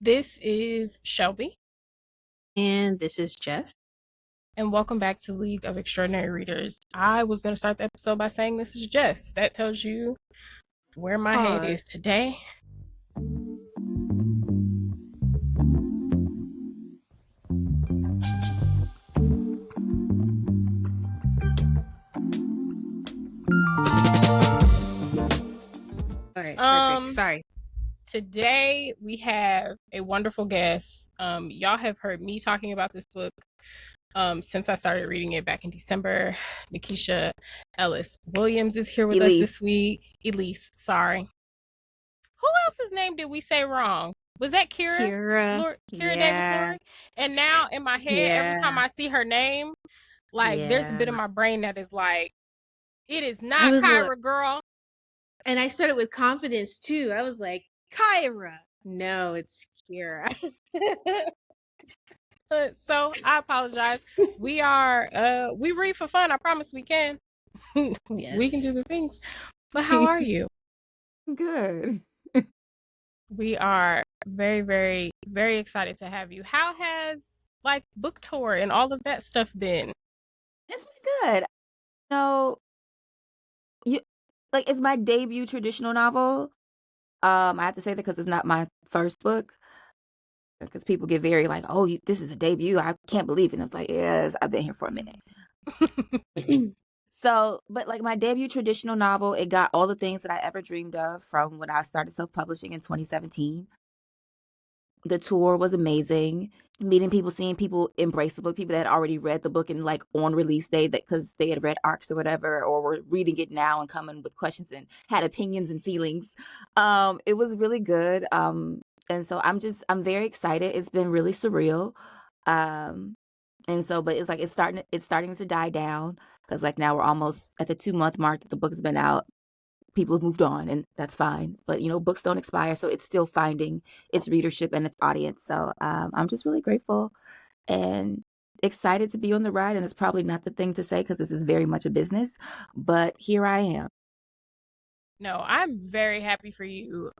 This is Shelby, And this is Jess. and welcome back to League of Extraordinary Readers. I was going to start the episode by saying this is Jess. That tells you where my head is today. All right, perfect. Sorry. Today we have a wonderful guest. Y'all have heard me talking about this book since I started reading it back in December. Nikesha Elise Williams is here with us this week. Elise, sorry. Who else's name did we say wrong? Was that Kira? Kira Davis-Lurie? And now in my head, every time I see her name, like there's a bit of my brain that is like, it is not Kyra, girl. And I started with confidence too. I was like, Kyra. No, it's Kira. So I apologize. We read for fun. I promise we can. Yes. We can do the things. But how are you? Good. We are very, very, very excited to have you. How has book tour and all of that stuff been? It's been good. It's my debut traditional novel. I have to say that because it's not my first book. Because people get very like, oh, this is a debut. I can't believe it. And I'm like, yes, I've been here for a minute. So, but my debut traditional novel, it got all the things that I ever dreamed of from when I started self-publishing in 2017. The tour was amazing. Meeting people, seeing people embrace the book, people that had already read the book and on release day because they had read arcs or whatever, or were reading it now and coming with questions and had opinions and feelings. It was really good. And so I'm very excited. It's been really surreal. And so, but it's starting to die down because now we're almost at the 2-month mark that the book has been out. People have moved on, and that's fine. But books don't expire, so it's still finding its readership and its audience. So I'm just really grateful and excited to be on the ride. And it's probably not the thing to say because this is very much a business, but here I am. No, I'm very happy for you.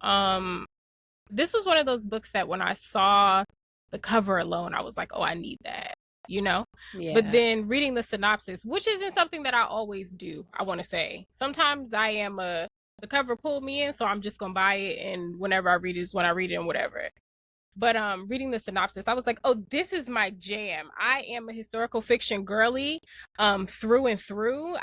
This was one of those books that when I saw the cover alone, I was like, oh, I need that. Yeah. But then reading the synopsis, which isn't something that I always do, I want to say. Sometimes the cover pulled me in, so I'm just gonna buy it, and whenever I read it is when I read it and whatever. But reading the synopsis, I was like, oh, this is my jam. I am a historical fiction girly through and through.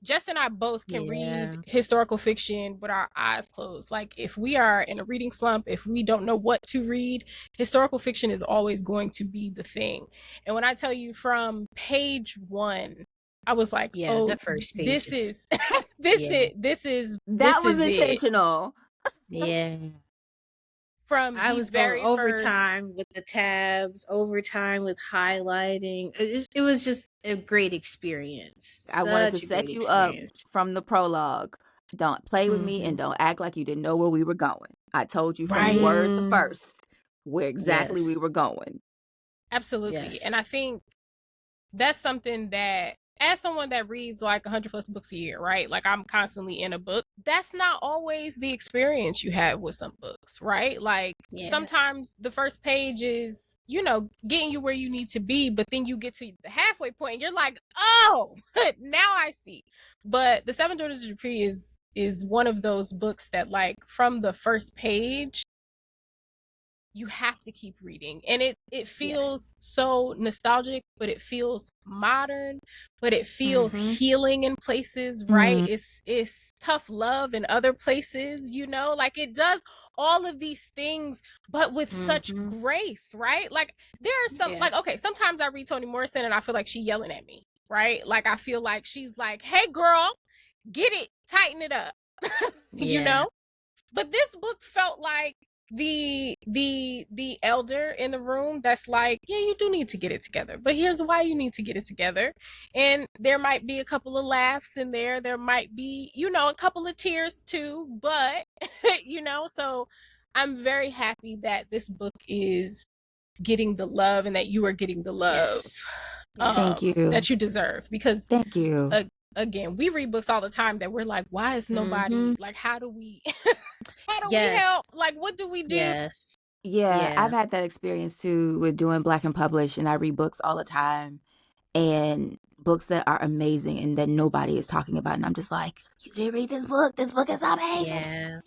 Jess and I both can read historical fiction with our eyes closed. If we are in a reading slump, if we don't know what to read, historical fiction is always going to be the thing. And when I tell you from page 1, I was like, oh, the first page that was intentional. Yeah. I was going overtime with the tabs, overtime with highlighting. It was just a great experience. I wanted to set you up from the prologue. Don't play with me and don't act like you didn't know where we were going. I told you from word the first where exactly we were going. Absolutely. Yes. And I think that's something that, as someone that reads 100+ books a year, right? I'm constantly in a book. That's not always the experience you have with some books, right? Sometimes the first page is, getting you where you need to be, but then you get to the halfway point and you're like, oh, now I see. But The Seven Daughters of Dupree is one of those books that from the first page, you have to keep reading, and it feels so nostalgic, but it feels modern, but it feels healing in places, right? It's tough love in other places, it does all of these things, but with such grace, right? There are some okay, sometimes I read Toni Morrison and I feel like she's yelling at me, right? I feel like she's like, hey girl, get it, tighten it up. But this book felt like the elder in the room that's like, yeah, you do need to get it together, but here's why you need to get it together. And there might be a couple of laughs in there might be a couple of tears too, but so I'm very happy that this book is getting the love and that you are getting the love Thank you. that you deserve, because thank you. Again, we read books all the time that we're like, why is nobody how do we how do we help? What do we do? Yeah, I've Yeah. had that experience too with doing Black and Publish, and I read books all the time, and books that are amazing and that nobody is talking about, and I'm just like, you didn't read this book. This book is amazing. Yeah.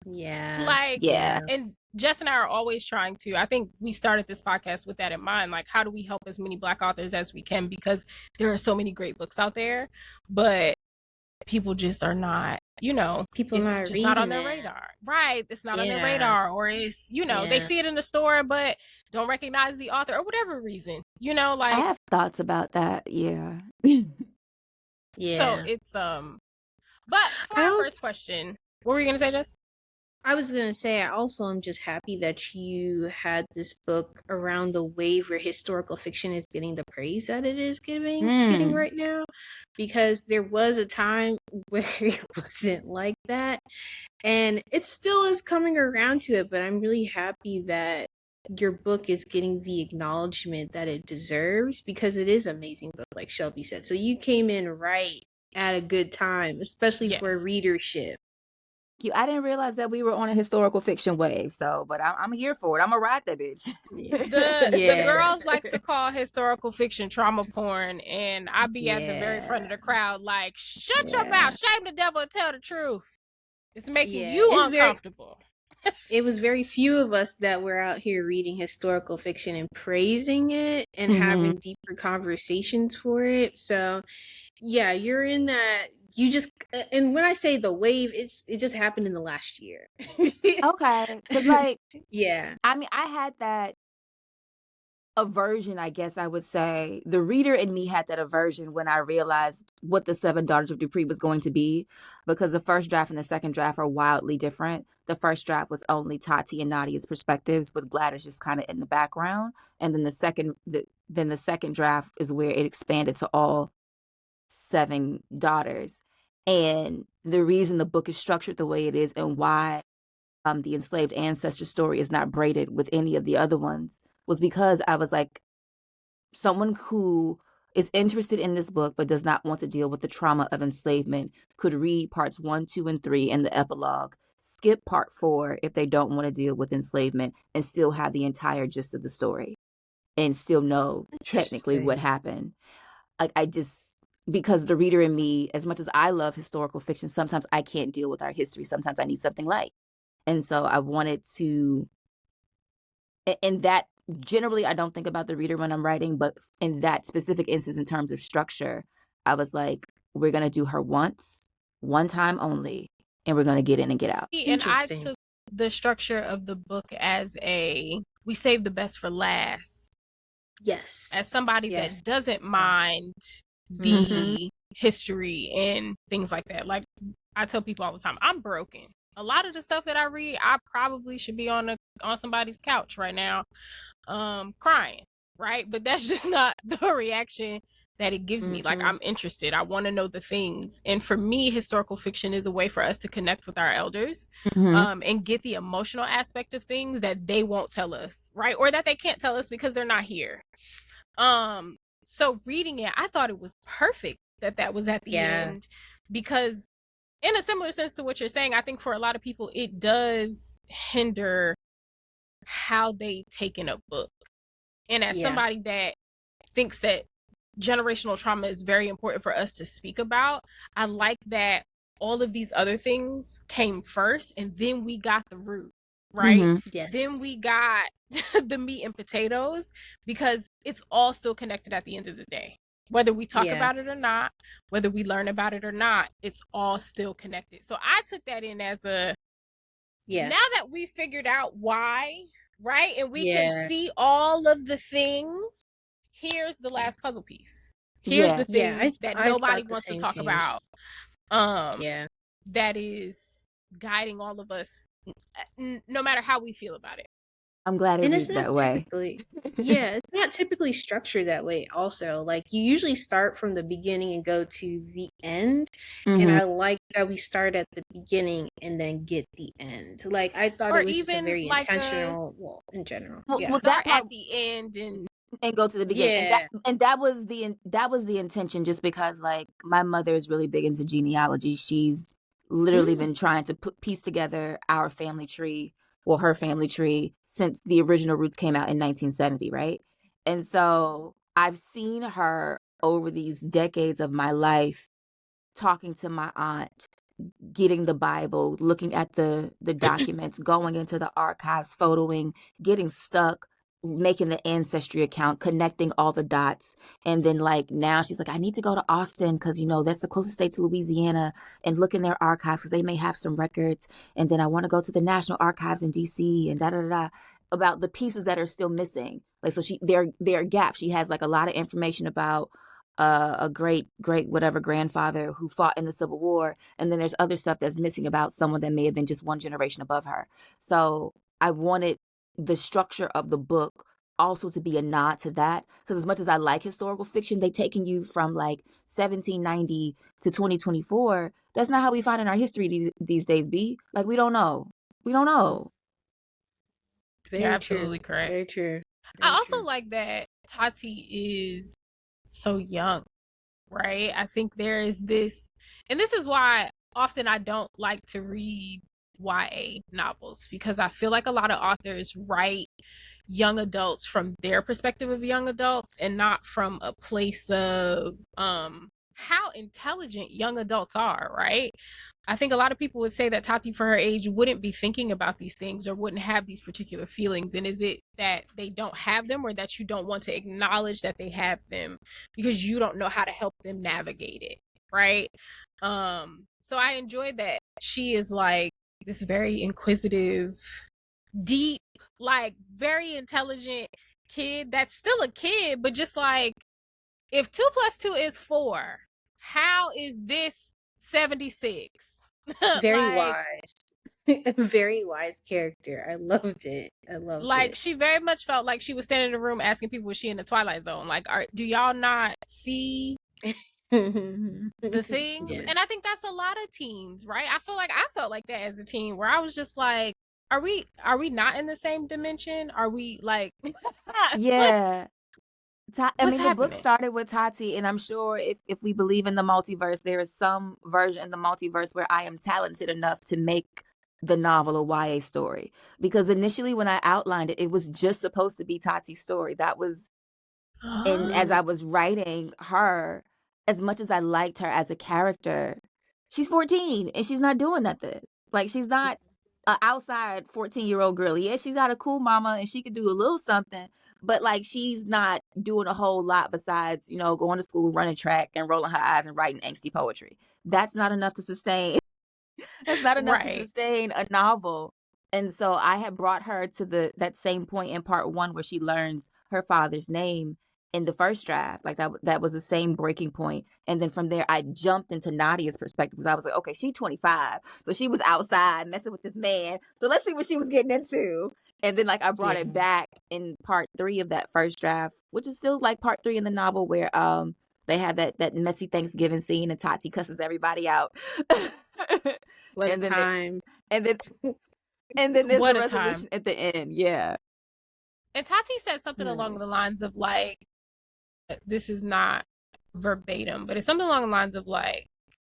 Yeah. Like, Yeah. and Jess and I are always trying to, I think we started this podcast with that in mind. Like, how do we help as many Black authors as we can? Because there are so many great books out there, but people just are not, People it's not just not on reading their that. radar. Right. It's not on their Yeah. radar, or it's, they Yeah. see it in the store, but don't recognize the author or whatever reason, I like, have thoughts about that. Yeah. Yeah. so it's, but for our first question, what were you going to say, Jess? I was gonna say, I also am just happy that you had this book around the wave where historical fiction is getting the praise that it is getting right now, because there was a time where it wasn't like that, and it still is coming around to it. But I'm really happy that your book is getting the acknowledgement that it deserves, because it is an amazing book, like Shelby said. So you came in right at a good time, especially for Yes. readership. I didn't realize that we were on a historical fiction wave, but I'm here for it. I'm gonna ride that bitch. The girls like to call historical fiction trauma porn, and I be at the very front of the crowd like, shut your mouth, shame the devil and tell the truth. It's making you uncomfortable. It was very few of us that were out here reading historical fiction and praising it and having deeper conversations for it. So yeah, you're in that. You just, and when I say the wave, it just happened in the last year. Okay, because yeah, I mean, I had that aversion, I guess I would say. The reader in me had that aversion when I realized what the Seven Daughters of Dupree was going to be, because the first draft and the second draft are wildly different. The first draft was only Tati and Nadia's perspectives, with Gladys just kind of in the background, and then the second draft is where it expanded to all 7 daughters. And the reason the book is structured the way it is, and why the enslaved ancestor story is not braided with any of the other ones, was because I was like, someone who is interested in this book but does not want to deal with the trauma of enslavement could read parts 1, 2, and 3 and the epilogue, skip part 4 if they don't want to deal with enslavement, and still have the entire gist of the story and still know technically what happened. Like, because the reader in me, as much as I love historical fiction, sometimes I can't deal with our history. Sometimes I need something light. And so I wanted to, in that, generally I don't think about the reader when I'm writing, but in that specific instance, in terms of structure, I was like, we're going to do her once, one time only, and we're going to get in and get out. And I took the structure of the book as we save the best for last. Yes. As somebody that doesn't mind the history and things like that. Like, I tell people all the time, I'm broken. A lot of the stuff that I read, I probably should be on somebody's couch right now, crying, right? But that's just not the reaction that it gives me. Like, I'm interested. I want to know the things. And for me, historical fiction is a way for us to connect with our elders, and get the emotional aspect of things that they won't tell us, right? Or that they can't tell us because they're not here. So reading it, I thought it was perfect that was at the end, because in a similar sense to what you're saying, I think for a lot of people, it does hinder how they take in a book. And as somebody that thinks that generational trauma is very important for us to speak about, I like that all of these other things came first, and then we got the root, right? Yes. Then we got the meat and potatoes, because it's all still connected at the end of the day. Whether we talk about it or not, whether we learn about it or not, it's all still connected. So I took that in as now that we figured out why, right? And we can see all of the things, here's the last puzzle piece. Here's the thing that nobody wants to talk about. That is guiding all of us, no matter how we feel about it. I'm glad it reads that way. It's not typically structured that way also. Like, you usually start from the beginning and go to the end. And I like that we start at the beginning and then get the end. Like, I thought it was just a very intentional, in general. Well, that at the end and go to the beginning. And that was the intention, just because, like, my mother is really big into genealogy. She's literally been trying to piece together our family tree well, her family tree since the original Roots came out in 1970, right? And so I've seen her over these decades of my life talking to my aunt, getting the Bible, looking at the documents, going into the archives, photoing, getting stuck, making the ancestry account, connecting all the dots. And then like now she's like, I need to go to Austin because, you know, that's the closest state to Louisiana, and look in their archives because they may have some records. And then I want to go to the National Archives in DC and da da da, about the pieces that are still missing. Like, so there are gaps. She has like a lot of information about a great whatever grandfather who fought in the Civil War, and then there's other stuff that's missing about someone that may have been just one generation above her. So I wanted the structure of the book also to be a nod to that, because as much as I like historical fiction, they taking you from like 1790 to 2024. That's not how we find in our history these days. Like, we don't know. You're absolutely correct. Very true. I also like that Tati is so young, right? I think there is this, and this is why often I don't like to read YA novels, because I feel like a lot of authors write young adults from their perspective of young adults and not from a place of how intelligent young adults are, right? I think a lot of people would say that Tati, for her age, wouldn't be thinking about these things or wouldn't have these particular feelings. And is it that they don't have them, or that you don't want to acknowledge that they have them because you don't know how to help them navigate it, right? So I enjoyed that she is like this very inquisitive, deep, like very intelligent kid that's still a kid, but just like, if 2 + 2 is 4, how is this 76? Very wise. Very wise character. I loved it. Like, she very much felt like she was standing in the room asking people, was she in the Twilight Zone? Like, do y'all not see the things? Yeah. And I think that's a lot of teens, right? I felt like that as a teen, where I was just like, are we not in the same dimension? Are we like Yeah. The book happening? started with Tati, and I'm sure if we believe in the multiverse, there is some version in the multiverse where I am talented enough to make the novel a YA story. Because initially when I outlined it, it was just supposed to be Tati's story. That was, and as I was writing her, as much as I liked her as a character, she's 14 and she's not doing nothing. Like, she's not an outside 14-year-old girl. Yeah, she's got a cool mama and she could do a little something, but like, she's not doing a whole lot besides, you know, going to school, running track, and rolling her eyes and writing angsty poetry. That's not enough to sustain. That's not enough to sustain a novel. And so I had brought her to that same point in part 1 where she learns her father's name in the first draft. Like, that was the same breaking point. And then from there, I jumped into Nadia's perspective, because I was like, okay, she's 25. So she was outside messing with this man. So let's see what she was getting into. And then like I brought it back in part 3 of that first draft, which is still like part 3 in the novel, where they have that messy Thanksgiving scene and Tati cusses everybody out. What and a time. And then there's the resolution at the end. Yeah. And Tati said something along the lines of like, this is not verbatim, but it's something along the lines of like,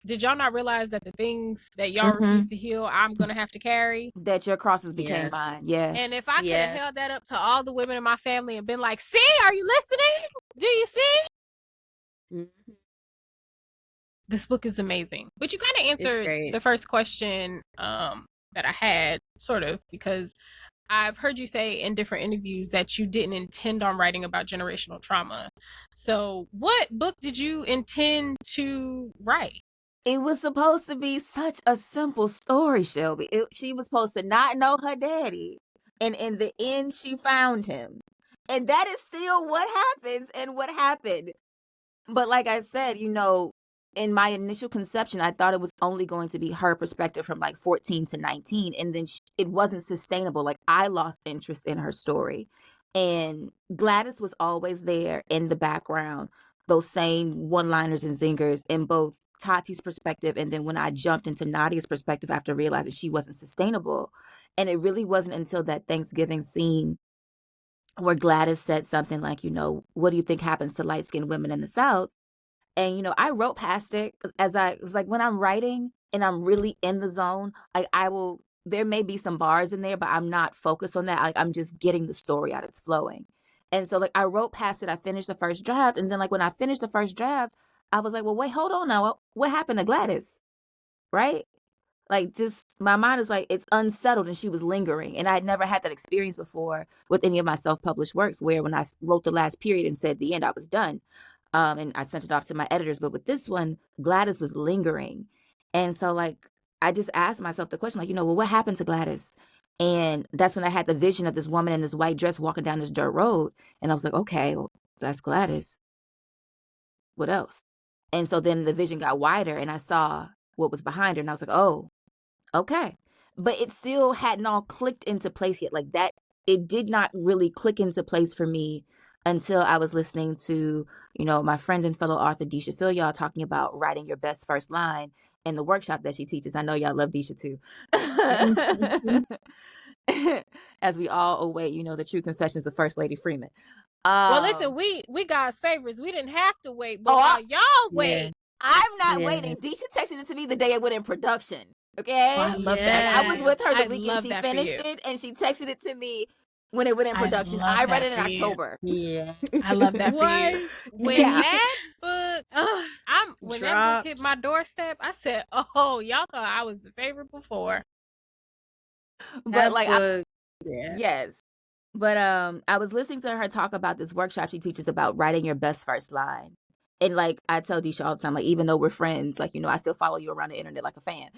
did y'all not realize that the things that y'all refuse to heal, I'm going to have to carry? That your crosses became mine. Yeah. And if I could have held that up to all the women in my family and been like, see, are you listening? Do you see? This book is amazing. But you kind of answered the first question that I had, sort of, because I've heard you say in different interviews that you didn't intend on writing about generational trauma. So what book did you intend to write? It was supposed to be such a simple story, Shelby. She was supposed to not know her daddy, and in the end, she found him. And that is still what happens and what happened. But like I said, you know, in my initial conception, I thought it was only going to be her perspective from like 14 to 19. And then it wasn't sustainable. Like, I lost interest in her story. And Gladys was always there in the background, those same one-liners and zingers in both Tati's perspective, and then when I jumped into Nadia's perspective after realizing she wasn't sustainable. And it really wasn't until that Thanksgiving scene where Gladys said something like, you know, what do you think happens to light-skinned women in the South? And, you know, I wrote past it, as I was like, when I'm writing and I'm really in the zone, I will there may be some bars in there, but I'm not focused on that. Like, I'm just getting the story out. It's flowing. And so, like, I wrote past it. I finished the first draft. And then, like, when I finished the first draft, I was like, well, wait, hold on now. What happened to Gladys? Right? Like, just my mind is like, it's unsettled, and she was lingering. And I had never had that experience before with any of my self-published works, where when I wrote the last period and said the end, I was done. And I sent it off to my editors. But with this one, Gladys was lingering. And so, like, I just asked myself the question, like, well, what happened to Gladys? And that's when I had the vision of this woman in this white dress walking down this dirt road. And I was like, okay, well, that's Gladys. What else? And so then the vision got wider, and I saw what was behind her. And I was like, oh, okay. But it still hadn't all clicked into place yet. Like, that, it did not really click into place for me until I was listening to, my friend and fellow author Disha Phil, y'all talking about writing your best first line in the workshop that she teaches. I know y'all love Disha too. As we all await, the true confessions of First Lady Freeman. Well, listen, we God's favorites. We didn't have to wait, but while y'all wait. I'm not waiting. Disha texted it to me the day it went in production. Okay? Oh, I love that. I was with her the weekend she finished it, and she texted it to me when it went in production. I read it in October. Yeah. I love that for you. When that book, when that book hit my doorstep, I said, oh, y'all thought I was the favorite before. But yes. But I was listening to her talk about this workshop she teaches about writing your best first line. And like, I tell Disha all the time, like, even though we're friends, like, I still follow you around the internet like a fan.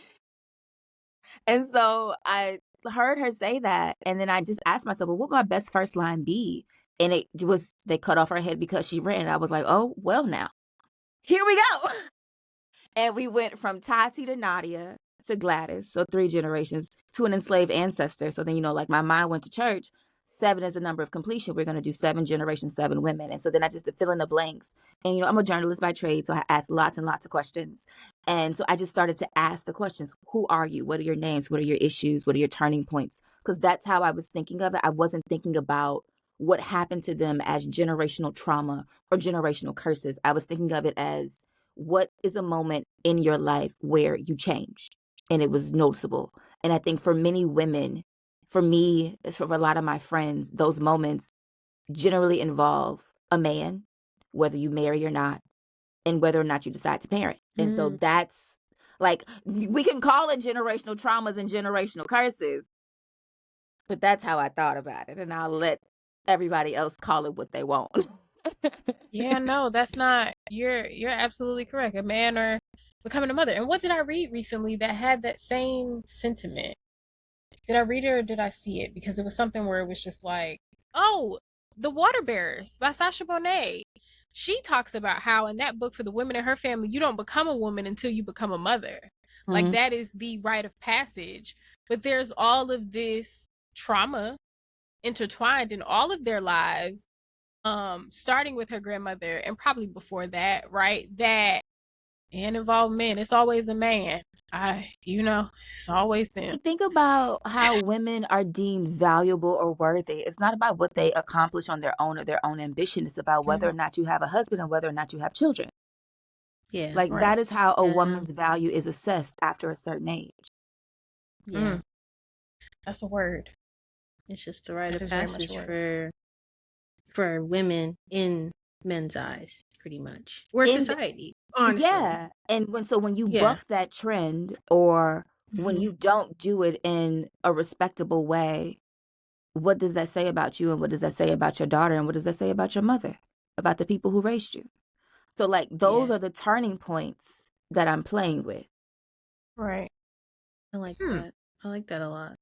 And so I heard her say that. And then I just asked myself, well, what would my best first line be? And it was, they cut off her head because she ran. I was like, oh, well, now, here we go. And we went from Tati to Nadia to Gladys. So 3 generations to an enslaved ancestor. So then, like, my mind went to church. 7 is a number of completion. We're going to do 7 generations, 7 women. And so then I just fill in the blanks. And, I'm a journalist by trade, so I ask lots and lots of questions. And so I just started to ask the questions. Who are you? What are your names? What are your issues? What are your turning points? Because that's how I was thinking of it. I wasn't thinking about what happened to them as generational trauma or generational curses. I was thinking of it as, what is a moment in your life where you changed and it was noticeable? And I think for many women, for me, as for a lot of my friends, those moments generally involve a man, whether you marry or not, and whether or not you decide to parent. And so that's, like, we can call it generational traumas and generational curses, but that's how I thought about it. And I'll let everybody else call it what they want. Yeah, no, that's not, you're absolutely correct. A man or becoming a mother. And what did I read recently that had that same sentiment? Did I read it or did I see it? Because it was something where it was just like, oh, The Water Bearers by Sasha Bonet. She talks about how in that book, for the women in her family, you don't become a woman until you become a mother. Mm-hmm. Like, that is the rite of passage. But there's all of this trauma intertwined in all of their lives, starting with her grandmother and probably before that, right? That and involve men. It's always a man. It's always them. Think about how women are deemed valuable or worthy. It's not about what they accomplish on their own or their own ambition. It's about whether or not you have a husband and whether or not you have children. Yeah. Like, that is how a woman's value is assessed after a certain age. Yeah. That's a word. It's just the rite of passage for women in men's eyes, pretty much. Or society, honestly. Yeah. And when you buck that trend, or when you don't do it in a respectable way, what does that say about you? And what does that say about your daughter? And what does that say about your mother? About the people who raised you? So, like, those are the turning points that I'm playing with. Right. I like that. I like that a lot.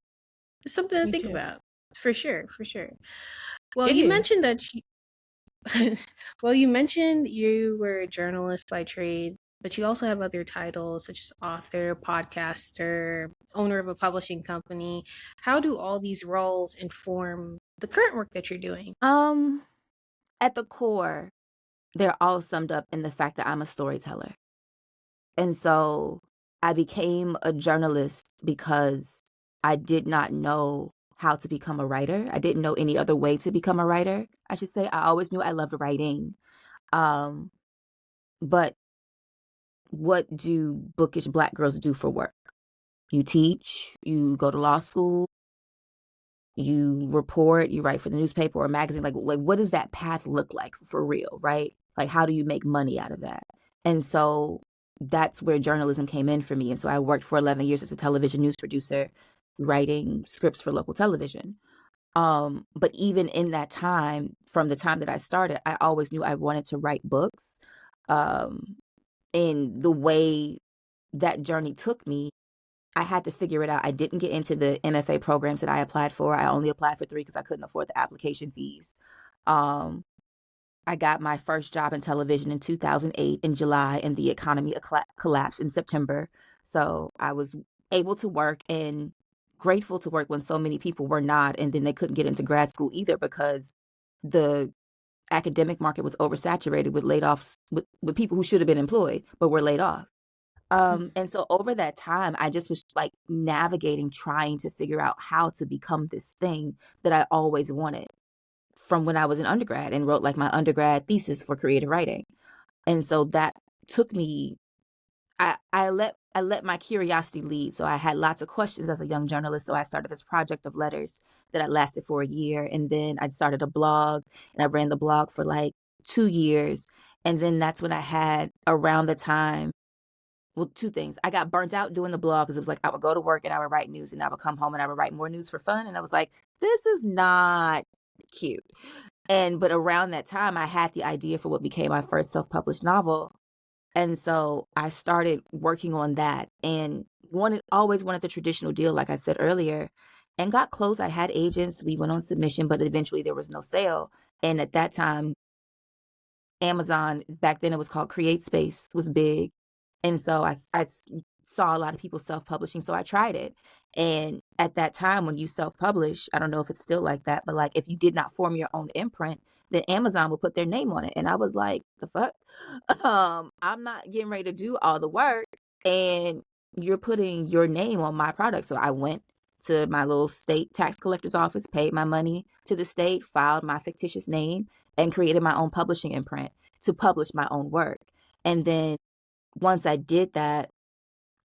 It's something to think about. For sure. Well, you mentioned that you mentioned you were a journalist by trade, but you also have other titles such as author, podcaster, owner of a publishing company. How do all these roles inform the current work that you're doing? At the core, they're all summed up in the fact that I'm a storyteller. And so I became a journalist because I did not know how to become a writer. I didn't know any other way to become a writer, I should say. I always knew I loved writing. But what do bookish Black girls do for work? You teach, you go to law school, you report, you write for the newspaper or magazine. Like what does that path look like for real, right? Like, how do you make money out of that? And so that's where journalism came in for me. And so I worked for 11 years as a television news producer, writing scripts for local television. But even in that time, from the time that I started, I always knew I wanted to write books. And the way that journey took me, I had to figure it out. I didn't get into the MFA programs that I applied for. I only applied for 3 because I couldn't afford the application fees. I got my first job in television in 2008 in July, and the economy collapsed in September. So I was able to work and grateful to work when so many people were not, and then they couldn't get into grad school either because the academic market was oversaturated with layoffs with people who should have been employed but were laid off. And so over that time, I just was like navigating, trying to figure out how to become this thing that I always wanted from when I was an undergrad, and wrote like my undergrad thesis for creative writing. And so that took me, I let my curiosity lead. So I had lots of questions as a young journalist. So I started this project of letters that I lasted for a year. And then I started a blog, and I ran the blog for like 2 years. And then that's when I had, around the time, well, 2 things. I got burnt out doing the blog because it was like I would go to work and I would write news, and I would come home and I would write more news for fun. And I was like, this is not cute. But around that time, I had the idea for what became my first self-published novel. And so I started working on that, and always wanted the traditional deal, like I said earlier, and got close. I had agents. We went on submission, but eventually there was no sale. And at that time, Amazon, back then it was called Create Space, was big. And so I saw a lot of people self-publishing. So I tried it. And at that time, when you self-publish, I don't know if it's still like that, but like if you did not form your own imprint, then Amazon would put their name on it. And I was like, the fuck? I'm not getting ready to do all the work, and you're putting your name on my product. So I went to my little state tax collector's office, paid my money to the state, filed my fictitious name, and created my own publishing imprint to publish my own work. And then once I did that,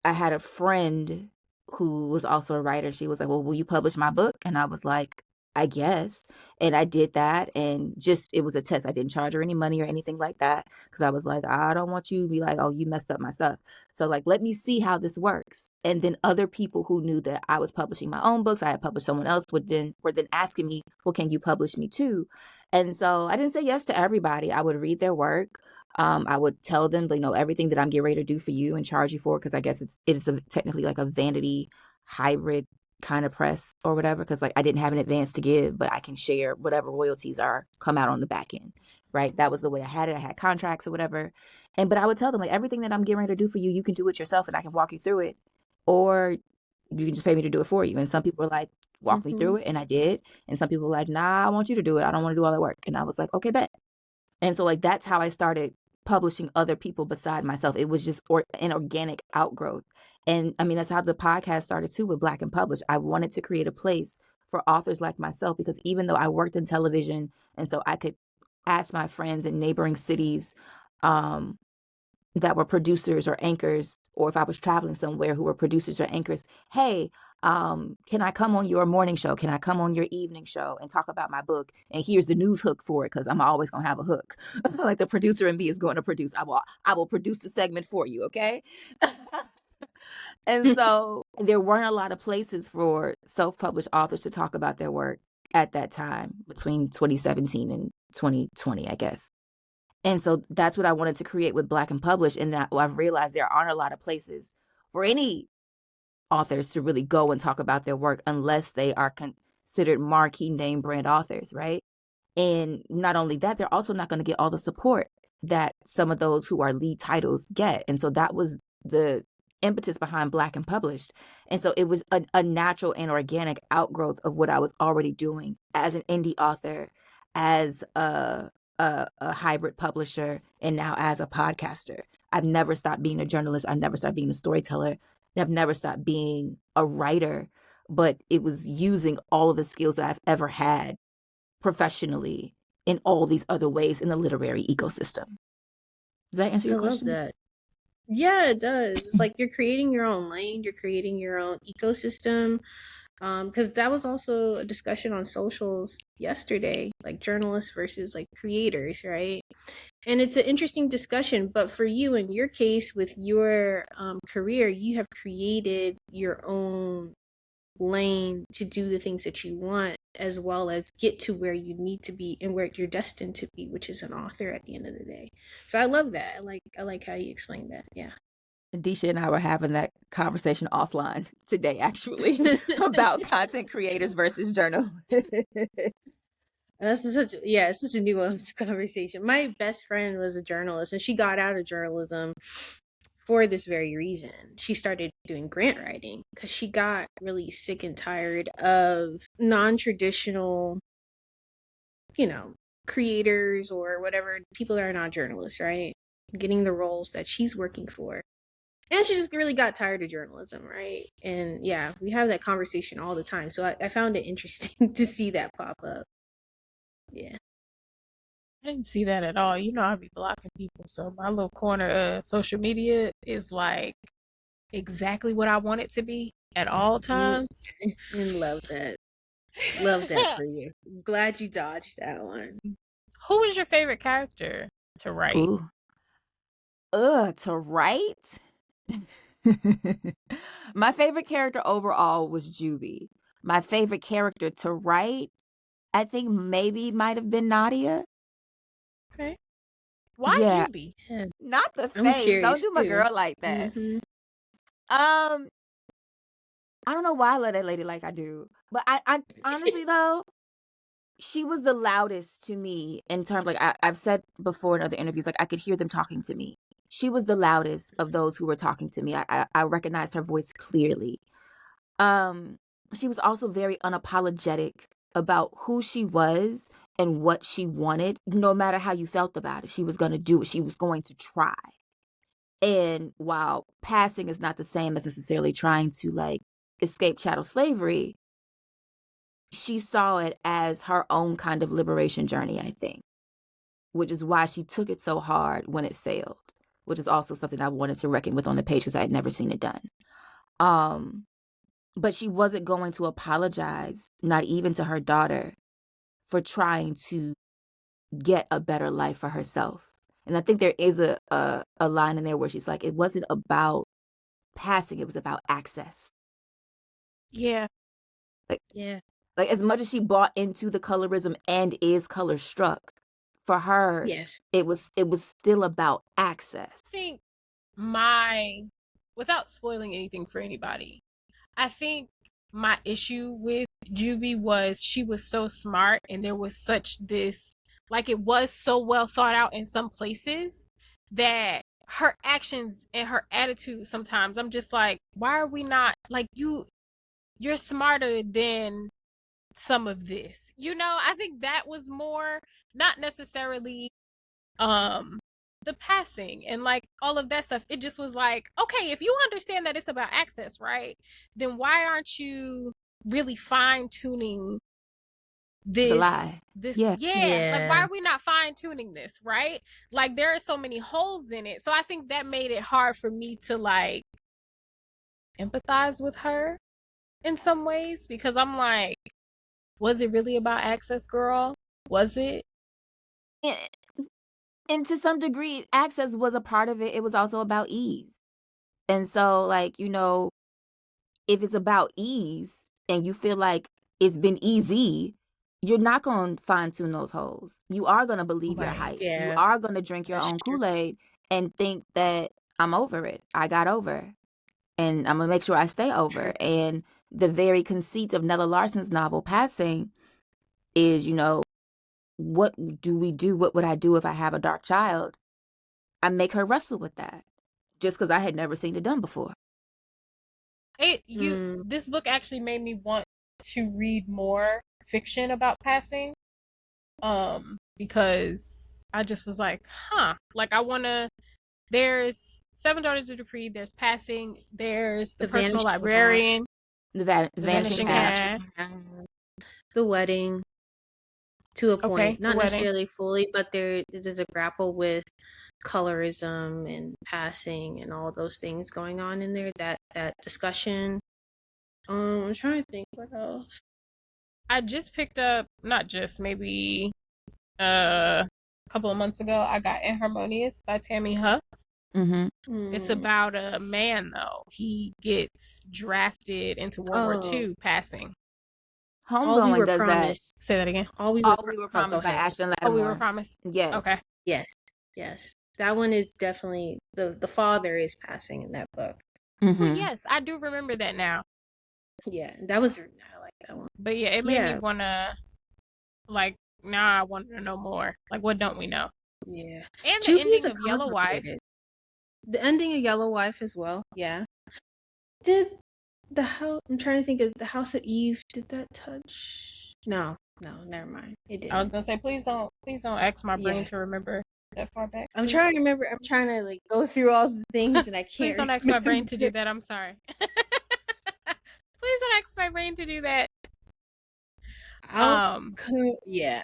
I had a friend who was also a writer. She was like, well, will you publish my book? And I was like, I guess. And I did that. And just, it was a test. I didn't charge her any money or anything like that, because I was like, I don't want you to be like, oh, you messed up my stuff. So like, let me see how this works. And then other people who knew that I was publishing my own books, I had published someone else, were then asking me, well, can you publish me too? And so I didn't say yes to everybody. I would read their work. I would tell them, everything that I'm getting ready to do for you and charge you for it, because I guess it is technically like a vanity hybrid kind of press or whatever, because like I didn't have an advance to give, but I can share whatever royalties come out on the back end, right? That was the way I had it. I had contracts or whatever. But I would tell them, like, everything that I'm getting ready to do for you, you can do it yourself and I can walk you through it, or you can just pay me to do it for you. And some people were like, walk me through it, and I did. And some people were like, nah, I want you to do it. I don't want to do all the work. And I was like, okay, bet. And so like that's how I started publishing other people beside myself. It was just an organic outgrowth. And I mean, that's how the podcast started too, with Black and Published. I wanted to create a place for authors like myself, because even though I worked in television, and so I could ask my friends in neighboring cities that were producers or anchors, or if I was traveling somewhere who were producers or anchors, hey, can I come on your morning show? Can I come on your evening show and talk about my book? And here's the news hook for it, because I'm always going to have a hook. Like the producer in me is going to produce. I will produce the segment for you, okay? And so there weren't a lot of places for self-published authors to talk about their work at that time, between 2017 and 2020, I guess. And so that's what I wanted to create with Black and Published, and that I've realized there aren't a lot of places for any authors to really go and talk about their work unless they are considered marquee name brand authors, right? And not only that, they're also not going to get all the support that some of those who are lead titles get. And so that was the impetus behind Black and Published. And so it was a natural and organic outgrowth of what I was already doing as an indie author, as a hybrid publisher, and now as a podcaster. I've never stopped being a journalist. I've never stopped being a storyteller. I've never stopped being a writer, but it was using all of the skills that I've ever had professionally in all these other ways in the literary ecosystem. Does that answer your question? I love that. Yeah, it does. It's like you're creating your own lane, you're creating your own ecosystem. Because that was also a discussion on socials yesterday, like journalists versus like creators, right? And it's an interesting discussion. But for you, in your case, with your career, you have created your own lane to do the things that you want, as well as get to where you need to be and where you're destined to be, which is an author at the end of the day. So I love that. I like how you explained that. Yeah. Disha and I were having that conversation offline today, actually, about content creators versus journalists. That's such it's such a nuanced conversation. My best friend was a journalist, and she got out of journalism for this very reason. She started doing grant writing because she got really sick and tired of non-traditional, creators or whatever, people that are not journalists, right? Getting the roles that she's working for. And she just really got tired of journalism, right? And yeah, we have that conversation all the time. So I found it interesting to see that pop up. Yeah. I didn't see that at all. You know, I be blocking people, so my little corner of social media is like exactly what I want it to be at all times. And love that. Love that for you. Glad you dodged that one. Who was your favorite character to write? Ooh. To write? My favorite character overall was Juby. My favorite character to write, I think maybe might have been Nadia. Okay. Why Yeah. Juby? Not the I'm face. curious, Don't do my too. girl like that. Mhm. I don't know why I love that lady like I do. But I honestly though, she was the loudest to me in terms, like I've said before in other interviews, like I could hear them talking to me. She was the loudest of those who were talking to me. I recognized her voice clearly. She was also very unapologetic about who she was and what she wanted. No matter how you felt about it, she was going to do it. She was going to try. And while passing is not the same as necessarily trying to like escape chattel slavery, she saw it as her own kind of liberation journey, I think, which is why she took it so hard when it failed, which is also something I wanted to reckon with on the page because I had never seen it done. But she wasn't going to apologize, not even to her daughter, for trying to get a better life for herself. And I think there is a line in there where she's like, it wasn't about passing, it was about access. Yeah. Like as much as she bought into the colorism and is color struck, for her, Yes. it was still about access. I think without spoiling anything for anybody, I think my issue with Juby was she was so smart and there was such this, like it was so well thought out in some places that her actions and her attitude sometimes I'm just like, why are we not like you're smarter than some of this. I think that was more not necessarily the passing and like all of that stuff. It just was like, okay, if you understand that it's about access, right? Then why aren't you really fine tuning this? The lie. Yeah. Like why are we not fine tuning this, right? Like there are so many holes in it. So I think that made it hard for me to like empathize with her in some ways because I'm like, was it really about access, girl? Was it? And to some degree, access was a part of it. It was also about ease. And so, like, if it's about ease and you feel like it's been easy, you're not going to fine tune those holes. You are going to believe your hype. Yeah. You are going to drink your own Kool-Aid and think that I'm over it. I got over. And I'm going to make sure I stay over. And the very conceit of Nella Larsen's novel, Passing, is, what do we do? What would I do if I have a dark child? I make her wrestle with that just because I had never seen it done before. This book actually made me want to read more fiction about passing. Because I just was like, like there's Seven Daughters of Dupree, there's Passing, there's The Personal Librarian, The Vanishing Half, The Wedding, to a point. Okay, not necessarily fully, but there's a grapple with colorism and passing and all those things going on in there. That discussion. I'm trying to think what else. I just picked up, not just, maybe a couple of months ago, I got Inharmonious by Tammy Huff. It's about a man, though. He gets drafted into World War II, passing. Homegoing does promised. That. Say that again. All we were promised by Ashton Lattimore. All we were promised. Yes. Okay. Yes. That one is definitely the father is passing in that book. Oh, yes, I do remember that now. Yeah, I like that one. But yeah, it made me wanna, like, now I want to know more. Like, what don't we know? Yeah. And the ending of Yellow Wife. The ending of Yellow Wife as well. Yeah. Did the house? I'm trying to think of the House of Eve. Did that touch? No, never mind. It didn't. I was gonna say, please don't ask my brain to remember that far back. I'm trying to remember. I'm trying to like go through all the things and I can't. Please don't ask my brain to do that. I'm sorry. Please don't ask my brain to do that. Yeah,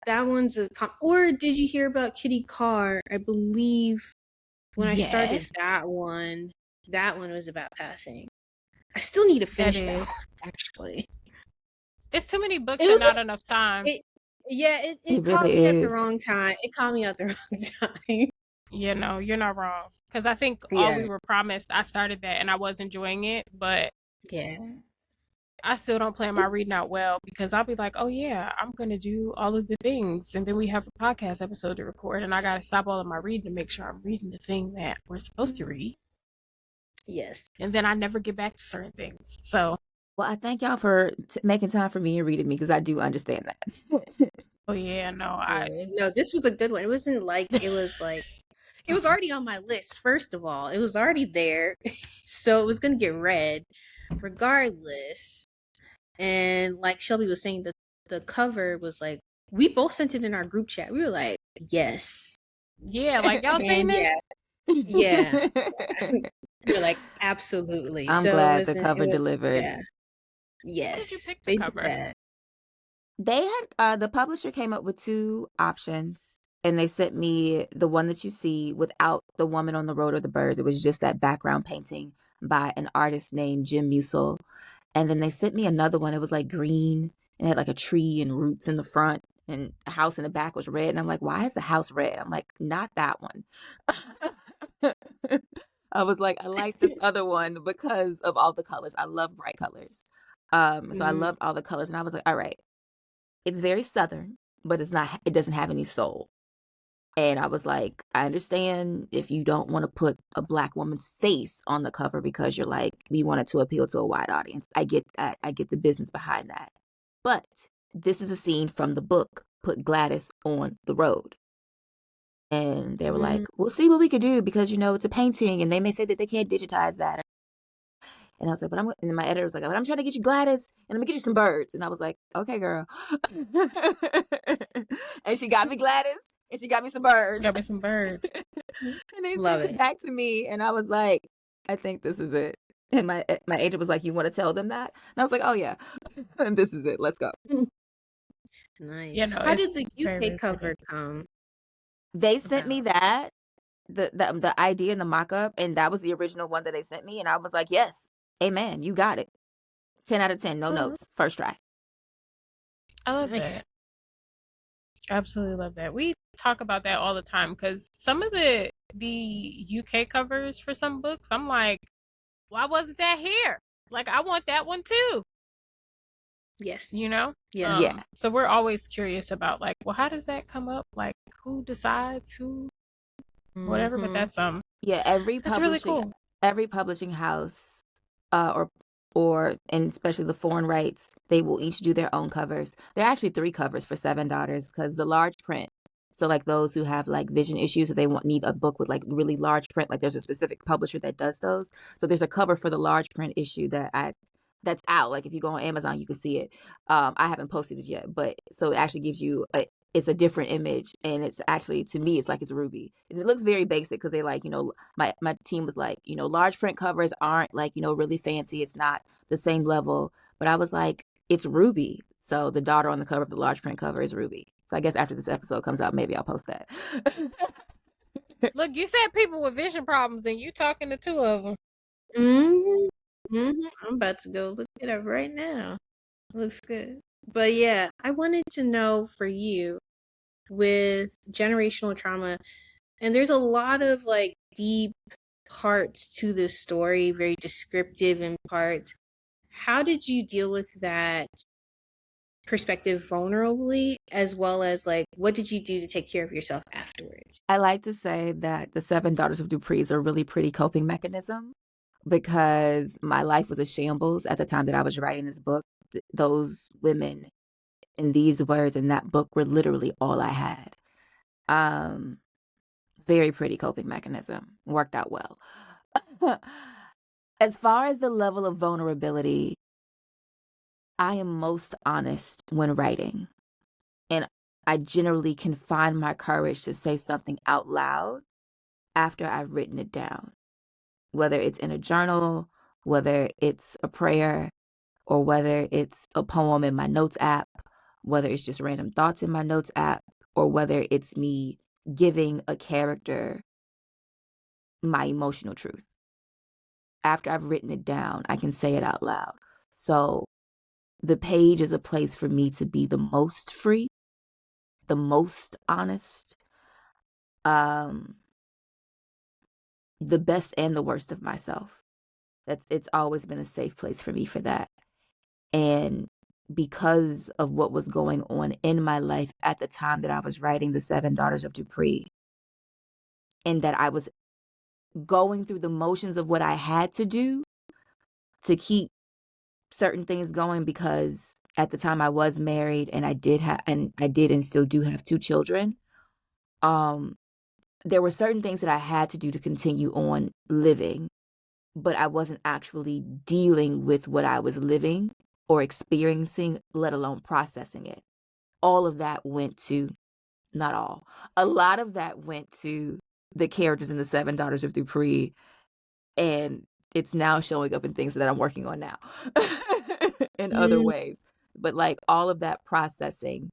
that one's or did you hear about Kitty Carr? I believe when I started that one was about passing. I still need to finish that one, actually. It's too many books and not enough time. It caught really me is. at the wrong time. It caught me at the wrong time. Yeah, no, you're not wrong. Because I think All We Were Promised, I started that and I was enjoying it, but I still don't plan my reading out well because I'll be like, oh yeah, I'm going to do all of the things. And then we have a podcast episode to record and I got to stop all of my reading to make sure I'm reading the thing that we're supposed to read. Yes. And then I never get back to certain things. So. Well, I thank y'all for making time for me and reading me because I do understand that. Oh yeah, no. No, this was a good one. It wasn't like, it was already on my list, first of all. It was already there. So it was going to get read regardless. And like Shelby was saying, the cover was like, we both sent it in our group chat. We were like, yes. Yeah, like y'all seen it? Yeah. We were like, absolutely. I'm glad the cover delivered. Yeah. Yes. How did you pick the cover? They had, the publisher came up with 2 options. And they sent me the one that you see without the woman on the road or the birds. It was just that background painting by an artist named Jim Musil. And then they sent me another one. It was like green and had like a tree and roots in the front and a house in the back was red. And I'm like, why is the house red? I'm like, not that one. I was like, I like this other one because of all the colors. I love bright colors. So I loved all the colors. And I was like, all right, it's very Southern, but it doesn't have any soul. And I was like, I understand if you don't want to put a Black woman's face on the cover because you're like, we wanted to appeal to a wide audience. I get that. I get the business behind that. But this is a scene from the book, Put Gladys on the Road. And they were like, we'll see what we could do because, it's a painting and they may say that they can't digitize that. And I was like, and my editor was like, but I'm trying to get you Gladys and I'm gonna get you some birds. And I was like, okay, girl. And she got me Gladys and she got me some birds. Got me some birds. And they sent it back to me. And I was like, I think this is it. And my agent was like, you want to tell them that? And I was like, oh yeah. And this is it. Let's go. Nice. How did the UK cover come? They sent me that, the idea and the mock-up, and that was the original one that they sent me. And I was like, yes. Amen. You got it. 10 out of 10. No notes. First try. I love that. Absolutely love that. We talk about that all the time because some of the UK covers for some books, I'm like, why wasn't that here? Like, I want that one too. Yes. Yeah. So we're always curious about like, well, how does that come up? Like, who decides who, whatever. But that's that's really cool. Every publishing house, and especially the foreign rights, they will each do their own covers. There are actually 3 covers for Seven Daughters because the large print. So like those who have like vision issues, if they need a book with like really large print, like there's a specific publisher that does those. So there's a cover for the large print issue that's out. Like if you go on Amazon, you can see it. I haven't posted it yet, but so it actually gives you it's a different image, and it's actually, to me, it's like it's ruby. And it looks very basic because they like, my team was like, large print covers aren't like, really fancy. It's not the same level. But I was like, it's ruby. So the daughter on the cover of the large print cover is ruby. So I guess after this episode comes out, maybe I'll post that. Look, you said people with vision problems, and you talking to two of them. I'm about to go look it up right now. Looks good. But yeah, I wanted to know for you with generational trauma, and there's a lot of like deep parts to this story, very descriptive in parts. How did you deal with that perspective vulnerably, as well as like what did you do to take care of yourself afterwards? I like to say that the Seven Daughters of Dupree is a really pretty coping mechanism because my life was a shambles at the time that I was writing this book. Those women and these words in that book were literally all I had. Very pretty coping mechanism. Worked out well. As far as the level of vulnerability, I am most honest when writing. And I generally can find my courage to say something out loud after I've written it down. Whether it's in a journal, whether it's a prayer, or whether it's a poem in my notes app, whether it's just random thoughts in my notes app, or whether it's me giving a character my emotional truth. After I've written it down, I can say it out loud. So the page is a place for me to be the most free, the most honest, the best and the worst of myself. It's always been a safe place for me for that. And because of what was going on in my life at the time that I was writing The Seven Daughters of Dupree, and that I was going through the motions of what I had to do to keep certain things going, because at the time I was married and I did and still do have two children. There were certain things that I had to do to continue on living, but I wasn't actually dealing with what I was living or experiencing, let alone processing it. All of that went to, not all, a lot of that went to the characters in The Seven Daughters of Dupree, and it's now showing up in things that I'm working on now in other ways. But like all of that processing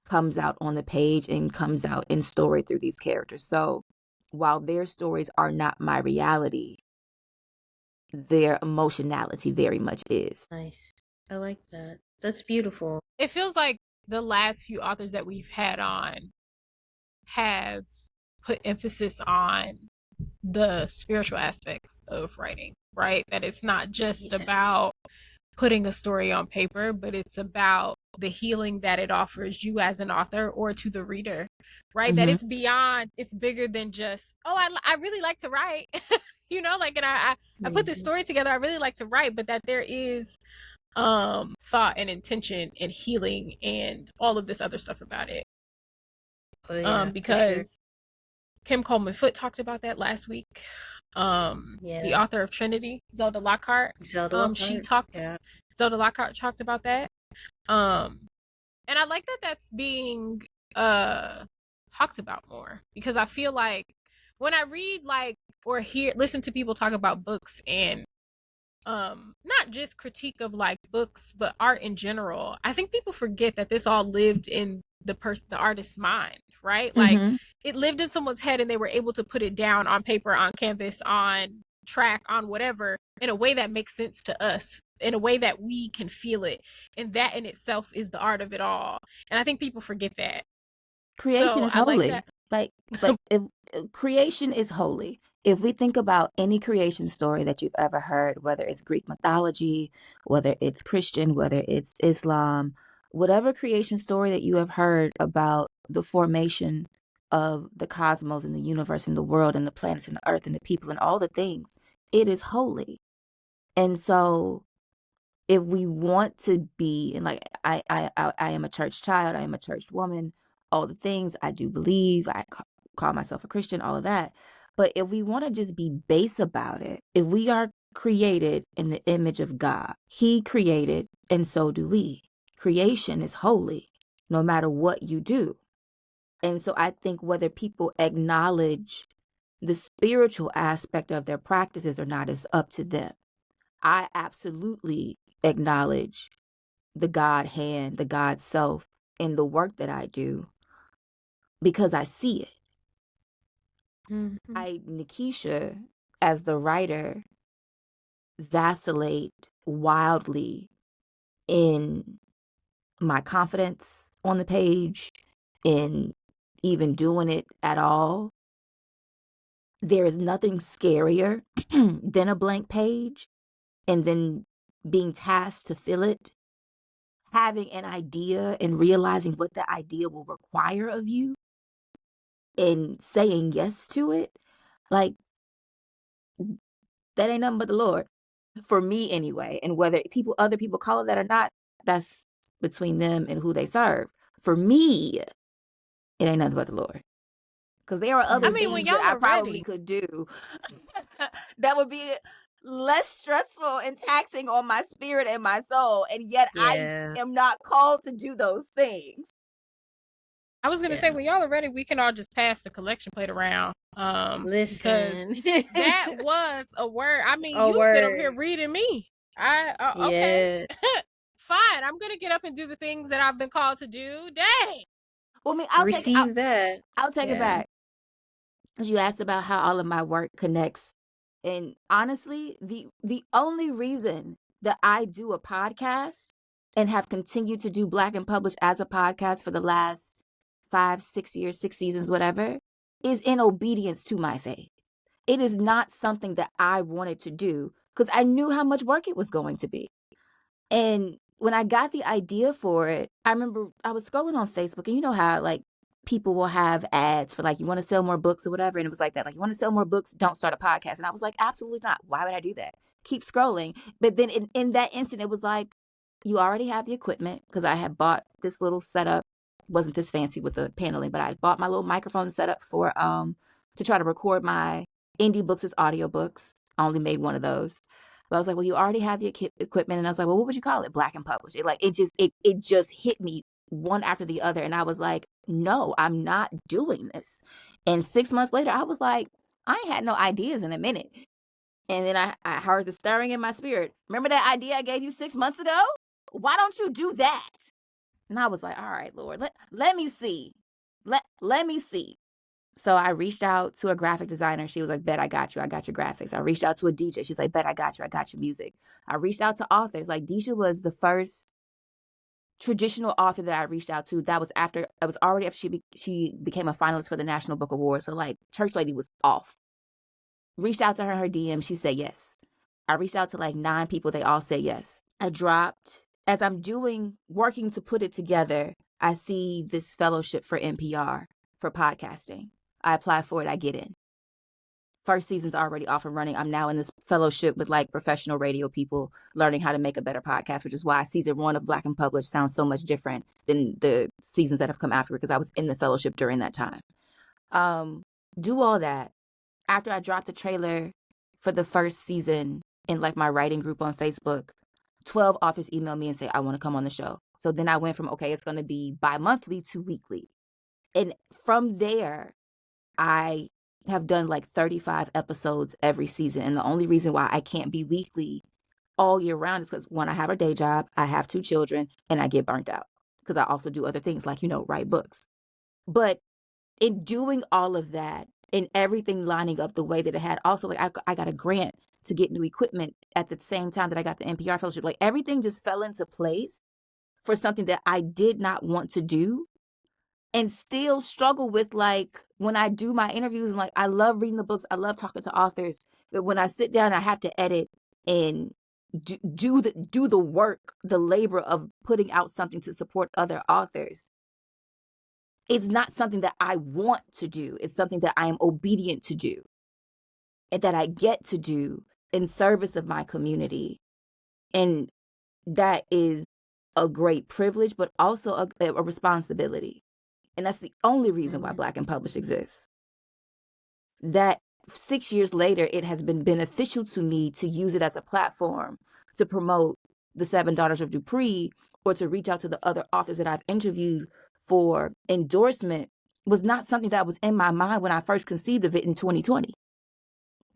comes out on the page and comes out in story through these characters. So while their stories are not my reality, their emotionality very much is. Nice. I like that. That's beautiful. It feels like the last few authors that we've had on have put emphasis on the spiritual aspects of writing, right? That it's not just about putting a story on paper, but it's about the healing that it offers you as an author or to the reader, right? That it's beyond, it's bigger than just, oh, I really like to write, you know, like, and I put this story together, I really like to write, but that there is thought and intention and healing and all of this other stuff about it. Because Kim Coleman Foote talked about that last week. The author of Trinity, Zelda Lockhart. Zelda Lockhart talked about that. And I like that that's being talked about more, because I feel like when I read like or listen to people talk about books and not just critique of like books but art in general, I think people forget that this all lived in the artist's mind, right? Like it lived in someone's head and they were able to put it down on paper, on canvas, on track, on whatever, in a way that makes sense to us, in a way that we can feel it, and that in itself is the art of it all. And I think people forget that creation is holy. Like if creation is holy. If we think about any creation story that you've ever heard, whether it's Greek mythology, whether it's Christian, whether it's Islam, whatever creation story that you have heard about the formation of the cosmos and the universe and the world and the planets and the earth and the people and all the things, it is holy. And so if we want to be, and like I am a church child, I am a church woman, all the things, I do believe, I call myself a Christian, all of that. But if we want to just be base about it, if we are created in the image of God, He created, and so do we. Creation is holy, no matter what you do. And so I think whether people acknowledge the spiritual aspect of their practices or not is up to them. I absolutely acknowledge the God hand, the God self in the work that I do, because I see it. Nikesha, as the writer, vacillate wildly in my confidence on the page, in even doing it at all. There is nothing scarier than a blank page and then being tasked to fill it, having an idea and realizing what the idea will require of you and saying yes to it. Like, that ain't nothing but the Lord. For me anyway. And whether other people call it that or not, that's between them and who they serve. For me, it ain't nothing but the Lord. Because there are other things that I probably could do that would be less stressful and taxing on my spirit and my soul. And yet I am not called to do those things. I was going to say, when y'all are ready, we can all just pass the collection plate around. Listen. Because that was a word. I mean, you sit over here reading me. Okay. Fine. I'm going to get up and do the things that I've been called to do. Dang. Well, I mean, I'll take it back. As you asked about how all of my work connects. And honestly, the only reason that I do a podcast and have continued to do Black and Published as a podcast for the last 5, 6 years, 6 seasons, whatever, is in obedience to my faith. It is not something that I wanted to do because I knew how much work it was going to be. And when I got the idea for it, I remember I was scrolling on Facebook, and you know how like people will have ads for like, you want to sell more books or whatever. And it was like that, like, you want to sell more books, don't start a podcast. And I was like, absolutely not. Why would I do that? Keep scrolling. But then in that instant, it was like, you already have the equipment, because I had bought this little setup. Wasn't this fancy with the paneling, but I bought my little microphone setup for to try to record my indie books as audiobooks. I only made one of those. But I was like, well, you already have the equipment. And I was like, well, what would you call it? Black and Published. It just hit me one after the other. And I was like, no, I'm not doing this. And 6 months later, I was like, I ain't had no ideas in a minute. And then I heard the stirring in my spirit. Remember that idea I gave you 6 months ago? Why don't you do that? And I was like, all right, Lord, let me see. Let me see. So I reached out to a graphic designer. She was like, bet I got you. I got your graphics. I reached out to a DJ. She's like, bet I got you. I got your music. I reached out to authors. Like, Deisha was the first traditional author that I reached out to. That was after, it was already after she became a finalist for the National Book Award. So like, Church Lady was off. Reached out to her DM. She said yes. I reached out to like 9 people. They all said yes. I dropped. As I'm working to put it together, I see this fellowship for NPR for podcasting. I apply for it. I get in. First season's already off and running. I'm now in this fellowship with like professional radio people learning how to make a better podcast, which is why season 1 of Black and Published sounds so much different than the seasons that have come after, because I was in the fellowship during that time. Do all that. After I dropped the trailer for the first season in like my writing group on Facebook, 12 authors emailed me and say, I want to come on the show. So then I went from, okay, it's going to be bi-monthly to weekly. And from there, I have done like 35 episodes every season. And the only reason why I can't be weekly all year round is because, one, I have a day job, I have 2 children, and I get burnt out because I also do other things like, write books. But in doing all of that and everything lining up the way that it had, also like I got a grant to get new equipment at the same time that I got the NPR fellowship. Like, everything just fell into place for something that I did not want to do, and still struggle with, like, when I do my interviews, and like, I love reading the books, I love talking to authors, but when I sit down and I have to edit and do the work, the labor of putting out something to support other authors, it's not something that I want to do. It's something that I am obedient to do and that I get to do in service of my community. And that is a great privilege, but also a responsibility. And that's the only reason why Black and Published exists. That 6 years later, it has been beneficial to me to use it as a platform to promote the 7 Daughters of Dupree, or to reach out to the other authors that I've interviewed for endorsement, was not something that was in my mind when I first conceived of it in 2020.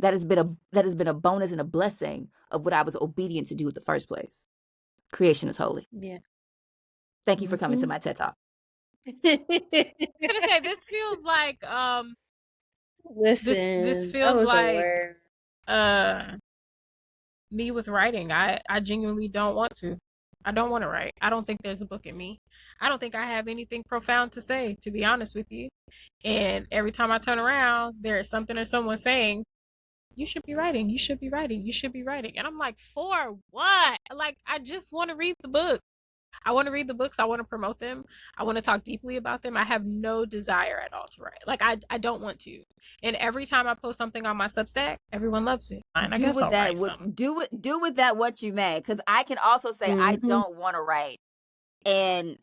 That has been a bonus and a blessing of what I was obedient to do in the first place. Creation is holy. Yeah. Thank you for coming to my TED Talk. I was gonna say, this feels like This Listen, that feels was a like word. me with writing. I genuinely don't want to. I don't want to write. I don't think there's a book in me. I don't think I have anything profound to say, to be honest with you. And every time I turn around, there is something or someone saying, you should be writing, you should be writing, you should be writing. And I'm like, for what? Like, I just want to read the book. I want to read the books. I want to promote them. I want to talk deeply about them. I have no desire at all to write. Like, I don't want to. And every time I post something on my Substack, everyone loves it. Fine, I guess I'll write some. Do with that what you may. Because I can also say I don't want to write. And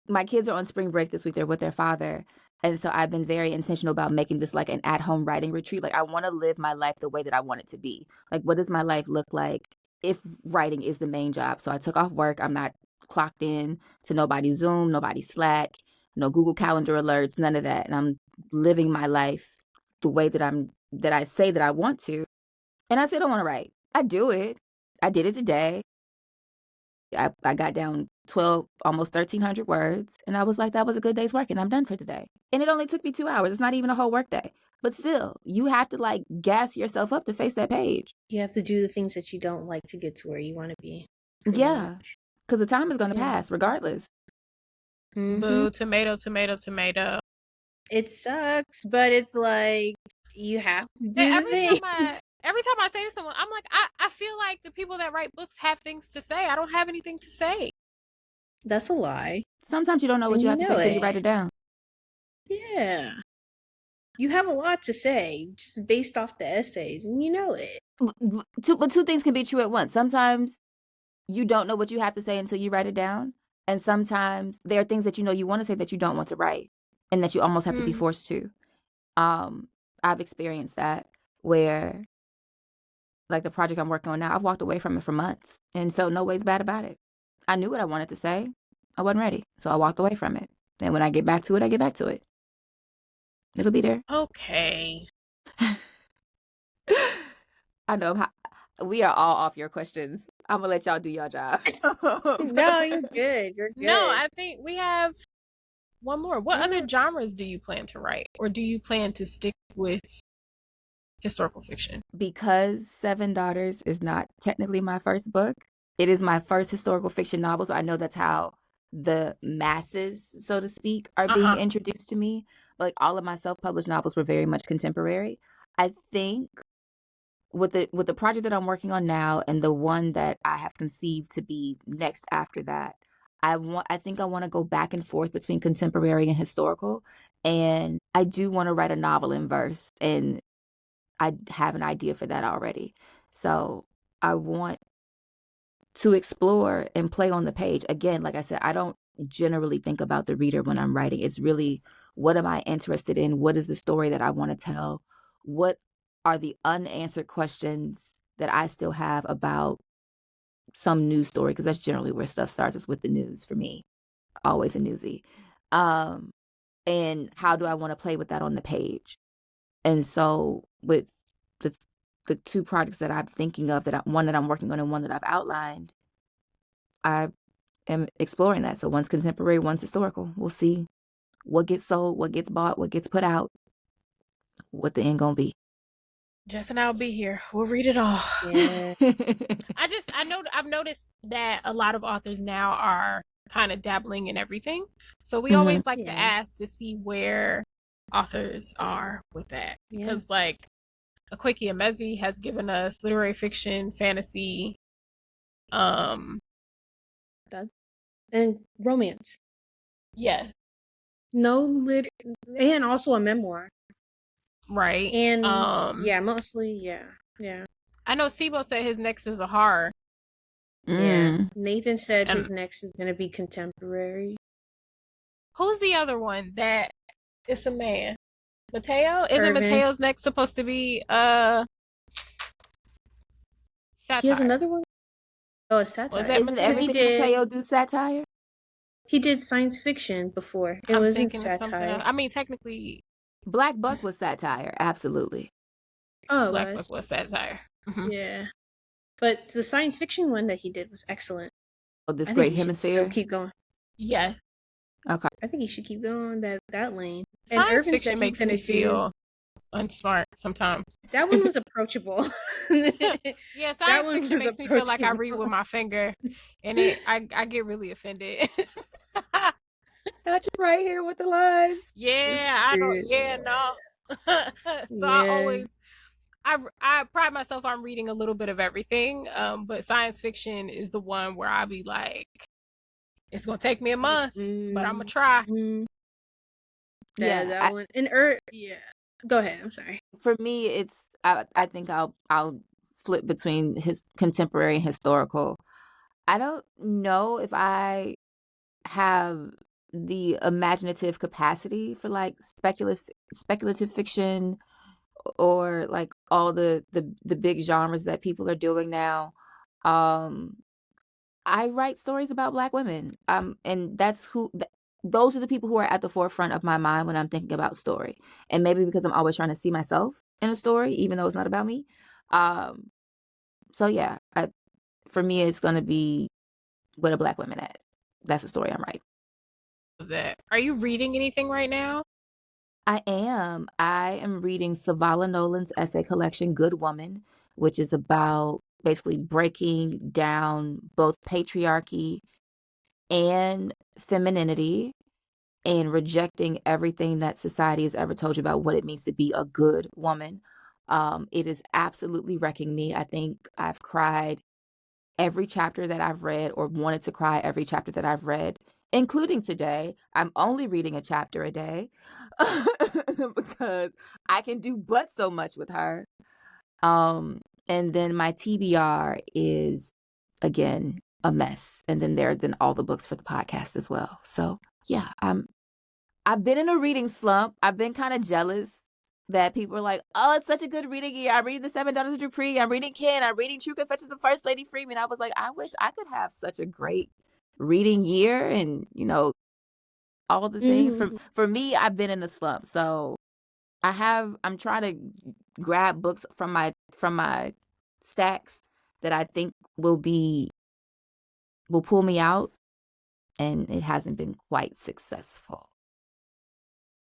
my kids are on spring break this week. They're with their father. And so I've been very intentional about making this like an at-home writing retreat. Like, I want to live my life the way that I want it to be. Like, what does my life look like if writing is the main job? So I took off work. I'm not clocked in to nobody's Zoom, nobody's Slack, no Google Calendar alerts, none of that. And I'm living my life the way that I say that I want to. And I still don't want to write. I do it. I did it today. I got down 12, almost 1,300 words. And I was like, that was a good day's work and I'm done for today. And it only took me 2 hours. It's not even a whole work day. But still, you have to like gas yourself up to face that page. You have to do the things that you don't like to get to where you want to be. Yeah. Because the time is going to pass regardless. Boo, tomato, tomato, tomato. It sucks, but it's like, you have to do the things. Every time I say to someone, I'm like, I feel like the people that write books have things to say. I don't have anything to say. That's a lie. Sometimes you don't know what you have to say, so you write it down. Yeah. You have a lot to say, just based off the essays, and you know it. But two things can be true at once. Sometimes you don't know what you have to say until you write it down. And sometimes there are things that you know you want to say that you don't want to write and that you almost have to be forced to. I've experienced that where, like the project I'm working on now, I've walked away from it for months and felt no ways bad about it. I knew what I wanted to say. I wasn't ready. So I walked away from it. Then when I get back to it, I get back to it. It'll be there. Okay. I know. We are all off your questions. I'm going to let y'all do your job. No, you're good. You're good. No, I think we have one more. What other genres do you plan to write? Or do you plan to stick with historical fiction? Because Seven Daughters is not technically my first book, it is my first historical fiction novel. So I know that's how the masses, so to speak, are being introduced to me. Like, all of my self-published novels were very much contemporary. I think with the project that I'm working on now and the one that I have conceived to be next after that, I think I want to go back and forth between contemporary and historical. And I do want to write a novel in verse, and I have an idea for that already. So I want to explore and play on the page. Again, like I said, I don't generally think about the reader when I'm writing. It's really, what am I interested in? What is the story that I want to tell? What are the unanswered questions that I still have about some news story? Because that's generally where stuff starts, is with the news for me. Always a newsie. And how do I want to play with that on the page? And so with the two projects that I'm thinking of, one that I'm working on and one that I've outlined, I am exploring that. So one's contemporary, one's historical. We'll see what gets sold, what gets bought, what gets put out, what the end gonna be. Jess and I'll be here. We'll read it all. Yeah. I've noticed that a lot of authors now are kind of dabbling in everything. So we always like to ask to see where authors are with that. Because like Akwaeke Emezi has given us literary fiction, fantasy, and romance. Yeah. And also a memoir. Right. And mostly, yeah. I know Sibo said his next is a horror. Yeah. Nathan said his next is going to be contemporary. Who's the other one that is a man? Mateo? Isn't Mateo's next supposed to be Satire? He has another one? Oh, it's Satire. Isn't everything Mateo do Satire? He did science fiction before. It wasn't Satire. I mean, technically, Black Buck was Satire, absolutely. Oh, Black Buck was Satire. Yeah. But the science fiction one that he did was excellent. Oh, this Great Hemisphere? Keep going. Yeah. Okay. I think he should keep going that lane. Science fiction makes me feel unsmart sometimes. That one was approachable. Yeah, science fiction makes me feel like I read with my finger, and I get really offended. Got you right here with the lines. Yeah, I don't. Yeah, no. So Yeah. I pride myself on reading a little bit of everything. But science fiction is the one where I'll be like, it's gonna take me a month, but I'm gonna try. That one. And yeah. Go ahead. I'm sorry. For me, it's I think I'll flip between his contemporary and historical. I don't know if I have the imaginative capacity for like speculative fiction or like all the big genres that people are doing now. I write stories about Black women. And those are the people who are at the forefront of my mind when I'm thinking about story. And maybe because I'm always trying to see myself in a story, even though it's not about me. So yeah, for me, it's going to be what a Black women at. That's the story I'm writing. Are you reading anything right now? I am reading Savala Nolan's essay collection, Good Woman, which is about basically breaking down both patriarchy and femininity and rejecting everything that society has ever told you about what it means to be a good woman. It is absolutely wrecking me. I think I've cried every chapter that I've read, or wanted to cry every chapter that I've read, including today. I'm only reading a chapter a day because I can do but so much with her. And then my TBR is, again, a mess. And then all the books for the podcast as well. So yeah, I've been in a reading slump. I've been kind of jealous that people are like, oh, it's such a good reading year. I'm reading The Seven Daughters of Dupree. I'm reading Ken. I'm reading True Confessions of First Lady Freeman. I was like, I wish I could have such a great reading year and, all the things. For me, I've been in a slump. So I'm trying to grab books from my stacks that I think will pull me out. And it hasn't been quite successful.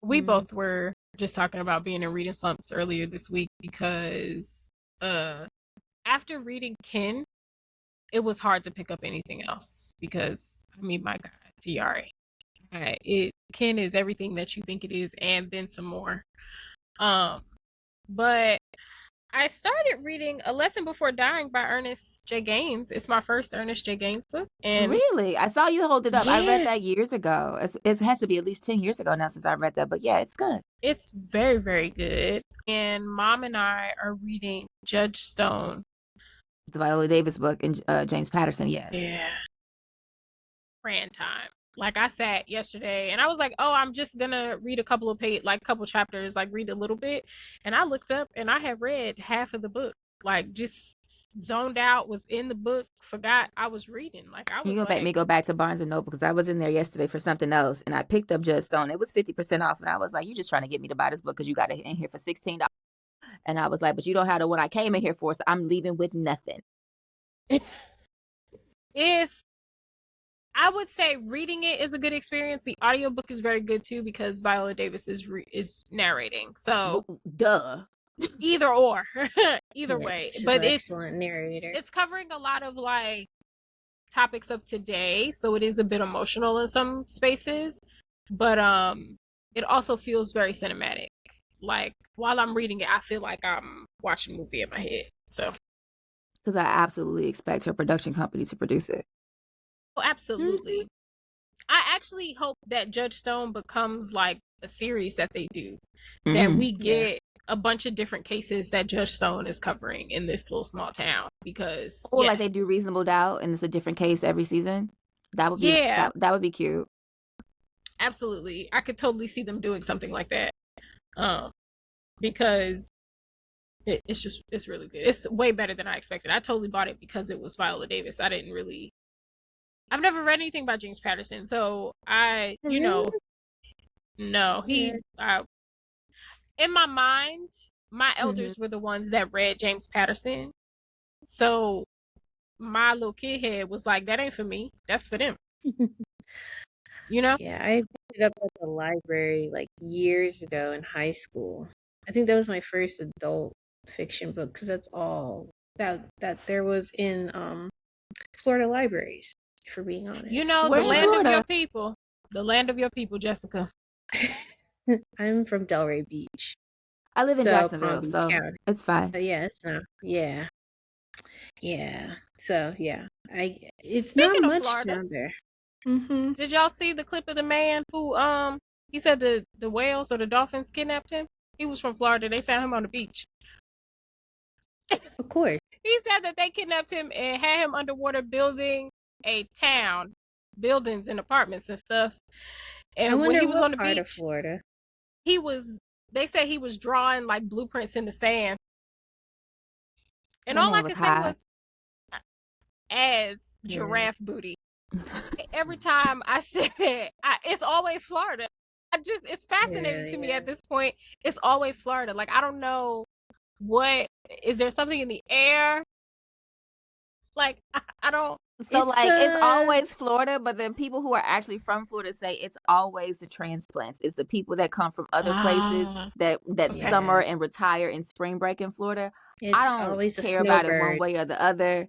We both were just talking about being in reading slumps earlier this week because after reading Ken, it was hard to pick up anything else because, my God, TRA. Ken is everything that you think it is and then some more. But I started reading A Lesson Before Dying by Ernest J. Gaines. It's my first Ernest J. Gaines book. And really? I saw you hold it up. Yeah. I read that years ago. It has to be at least 10 years ago now since I read that. But yeah, it's good. It's very, very good. And Mom and I are reading Judge Stone. The Viola Davis book and James Patterson, yes. Yeah. Crayon time. Like I sat yesterday and I was like, oh, I'm just gonna read a couple chapters, like read a little bit. And I looked up and I had read half of the book, like just zoned out, was in the book, forgot I was reading. Like I was You gonna make me go back to Barnes & Noble because I was in there yesterday for something else and I picked up Judge Stone. It was 50% off and I was like, you just trying to get me to buy this book because you got it in here for $16. And I was like, but you don't have the one I came in here for, so I'm leaving with nothing. If I would say reading it is a good experience. The audiobook is very good too because Viola Davis is narrating. So duh. Either or. Either way. But it's excellent narrator. It's covering a lot of like topics of today, so it is a bit emotional in some spaces. But it also feels very cinematic. Like while I'm reading it, I feel like I'm watching a movie in my head. So because I absolutely expect her production company to produce it. Oh, absolutely. I actually hope that Judge Stone becomes like a series that they do. That we get a bunch of different cases that Judge Stone is covering in this little small town because like they do Reasonable Doubt and it's a different case every season. That would be that would be cute. Absolutely. I could totally see them doing something like that. Because it's really good. It's way better than I expected. I totally bought it because it was Viola Davis. I've never read anything by James Patterson, so in my mind, my elders were the ones that read James Patterson. So my little kid head was like, that ain't for me. That's for them. Yeah, I picked it up at the library like years ago in high school. I think that was my first adult fiction book because that's all that there was in Florida libraries, for being honest. You know, We're the in land Florida. of your people. The land of your people, Jessica. I'm from Delray Beach. I live in So, Jacksonville, Palm Beach so County. it's fine. Yeah, it's not. Yeah. Yeah. So, yeah. It's Speaking not of much Florida, down there. Mm-hmm. did y'all see the clip of the man who he said the whales or the dolphins kidnapped him? He was from Florida. They found him on the beach. Of course. He said that they kidnapped him and had him underwater building a town, buildings and apartments and stuff. And I wonder when he was what on the part beach, of Florida. they said he was drawing like blueprints in the sand. And That all man I was could say high. was as giraffe booty. Every time I said it's always Florida. It's fascinating to me at this point. It's always Florida. Like, I don't know is there something in the air? Like, I don't. So it's always Florida, but then people who are actually from Florida say it's always the transplants. It's the people that come from other places that summer and retire in spring break in Florida. I don't always care about it one way or the other.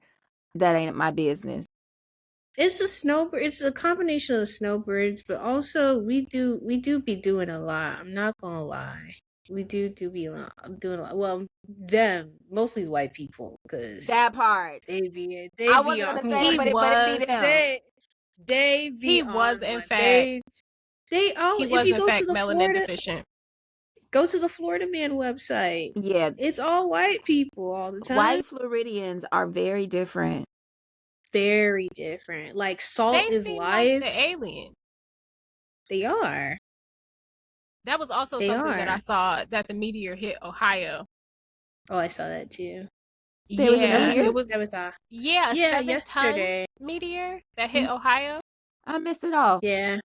That ain't my business. It's a snowbird. It's a combination of snowbirds, but also we do be doing a lot. I'm not gonna lie. We do be doing a lot. Well, them, mostly white people, because that part they be I wasn't gonna say it, but it be them. They be he was in fact they all he if was you in go fact to the melanin Florida deficient. Go to the Florida Man website. Yeah, it's all white people all the time. White Floridians are very different. Very different. Like Salt They is seem Life. like the alien. They are. That was also something that I saw, that the meteor hit Ohio. Oh, I saw that too. There was a meteor? It was yeah, 7-ton meteor that hit Ohio. I missed it all. Yeah.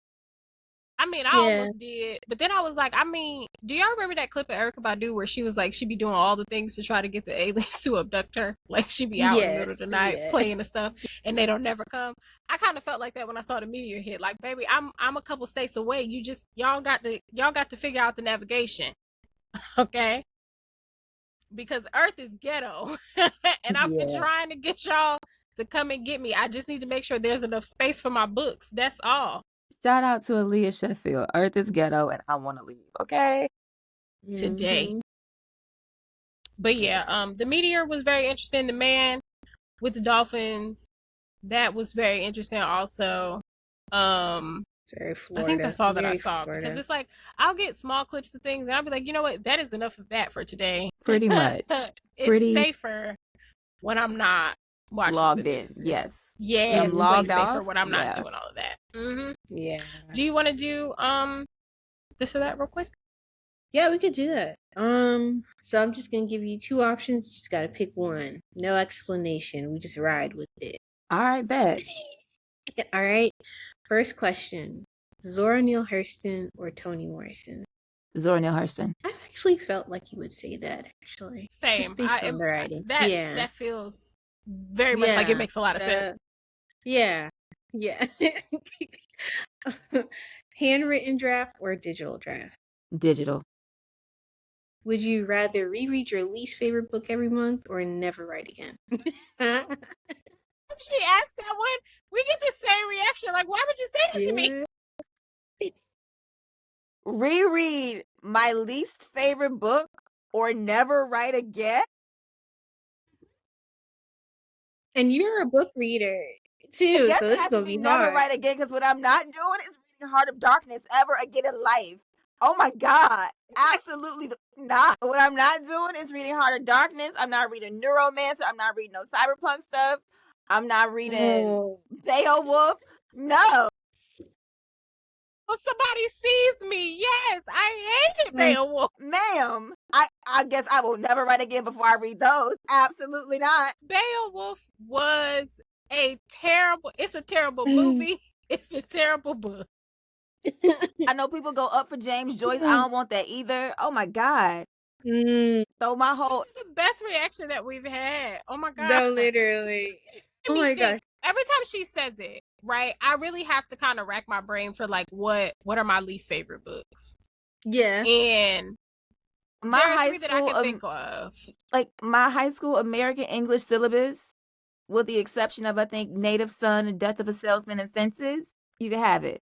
I mean, I almost did, but then I was like, do y'all remember that clip of Erykah Badu where she was like, she be doing all the things to try to get the aliens to abduct her? Like, she be out in the middle of the night playing the stuff, and they don't never come. I kind of felt like that when I saw the meteor hit. Like, baby, I'm a couple states away. Y'all got to figure out the navigation, okay? Because Earth is ghetto, and I've been trying to get y'all to come and get me. I just need to make sure there's enough space for my books. That's all. Shout out to Aaliyah Sheffield. Earth is ghetto and I want to leave, okay? Today. But yeah, the meteor was very interesting. The man with the dolphins, that was very interesting also. It's very Florida. I think that's all that I saw. Florida. Because it's like, I'll get small clips of things and I'll be like, you know what? That is enough of that for today. Pretty much. It's safer when I'm not watching logged in. Yes. Yeah, it's logged safer off when I'm not doing all of that. Mm-hmm. Yeah. Do you want to do this or that real quick? Yeah, we could do that. So I'm just gonna give you two options. You just gotta pick one. No explanation. We just ride with it. All right, bet. All right. First question: Zora Neale Hurston or Toni Morrison? Zora Neale Hurston. I've actually felt like you would say that. Actually, same. Just based on the writing. That feels very much like it makes a lot of sense. Yeah. Handwritten draft or digital draft? Digital. Would you rather reread your least favorite book every month or never write again? If she asked that one, we get the same reaction. Like, why would you say this to me? Reread my least favorite book or never write again? And you're a book reader too, so this is gonna be never hard. write again, because what I'm not doing is reading Heart of Darkness ever again in life. Oh my God. Absolutely not. What I'm not doing is reading Heart of Darkness. I'm not reading Neuromancer. I'm not reading no cyberpunk stuff. I'm not reading Beowulf. No. Well, somebody sees me. Yes, I hated Beowulf. Ma'am, I guess I will never write again before I read those. Absolutely not. Beowulf was it's a terrible movie. It's a terrible book. I know people go up for James Joyce. I don't want that either. Oh my God. So my whole... This is the best reaction that we've had. Oh my God. No, literally. Oh my gosh. Every time she says it, right, I really have to kind of rack my brain for like what are my least favorite books. Yeah. And My there are high 3 that I school, can think of. like my high school American English syllabus, with the exception of I think Native Son and Death of a Salesman and Fences, you can have it.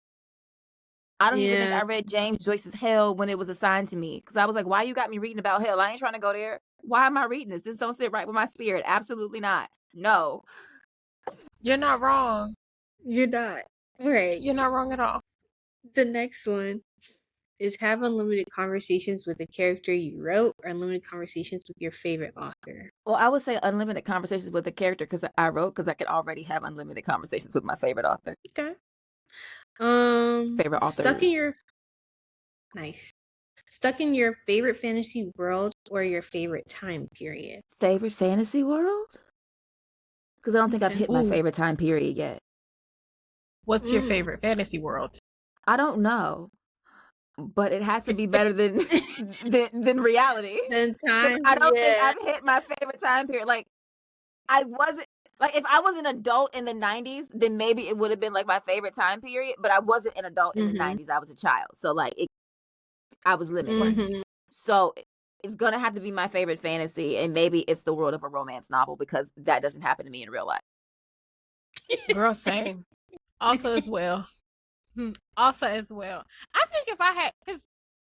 I don't even think I read James Joyce's Hell when it was assigned to me, because I was like, why you got me reading about hell? I ain't trying to go there. Why am I reading this? This don't sit right with my spirit. Absolutely not. No. You're not wrong. You're not. All right. You're not wrong at all. The next one is have unlimited conversations with a character you wrote or unlimited conversations with your favorite author. Well, I would say unlimited conversations with the character because I wrote, because I could already have unlimited conversations with my favorite author. Okay. Favorite authors. Stuck in your favorite fantasy world or your favorite time period. Favorite fantasy world? Because I don't think I've hit my favorite time period yet. What's your favorite fantasy world? I don't know, but it has to be better than than reality. Than time. I don't think I've hit my favorite time period. Like, I wasn't, like, if I was an adult in the 90s, then maybe it would have been like my favorite time period, but I wasn't an adult in the 90s. I was a child. So like I was limited. So it's going to have to be my favorite fantasy, and maybe it's the world of a romance novel, because that doesn't happen to me in real life. Girl, same. Also as well. Also as well. I think if I had, because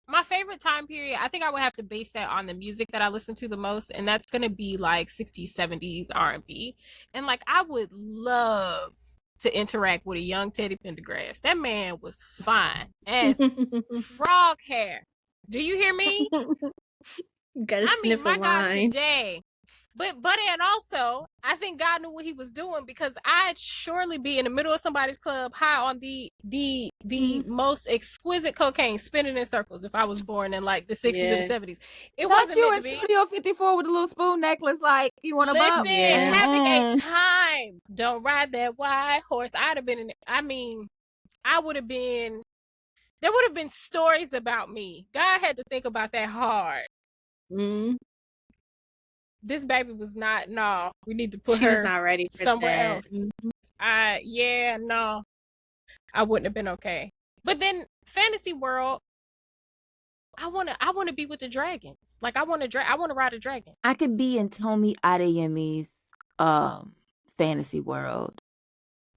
my favorite time period, I think I would have to base that on the music that I listen to the most, and that's going to be like 60s, 70s R&B. And like, I would love to interact with a young Teddy Pendergrass. That man was fine as frog hair. Do you hear me? Gotta sniff my a God, line. today. But and also, I think God knew what he was doing, because I'd surely be in the middle of somebody's club high on the most exquisite cocaine, spinning in circles, if I was born in like the 60s or the 70s. It wasn't you meant in to be. Studio 54 with a little spoon necklace, like, you want to bump? Listen, having a time. Don't ride that white horse. I'd have been in, I would have been, there would have been stories about me. God had to think about that hard. This baby was not, no, we need to put she her was not ready for somewhere that. else. No, I wouldn't have been okay. But then fantasy world, I wanna be with the dragons. Like, I wanna ride a dragon. I could be in Tomi Adeyemi's fantasy world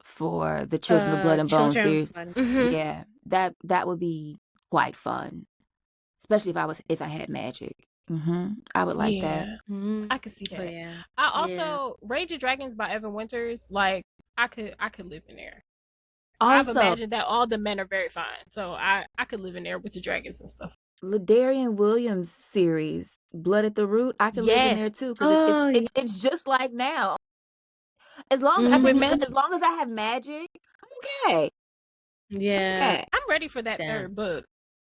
for the Children of Blood and Bone series. Yeah, that would be quite fun, especially if I had magic. I would like that. I could see that. I also Rage of Dragons by Evan Winters. Like, I could live in there. Also, I've imagined that all the men are very fine, so I could live in there with the dragons and stuff. Ladarian Williams series, Blood at the Root. I could live in there too, because it's just like now. As long as I have magic, I'm okay. Yeah, I'm ready for that third book.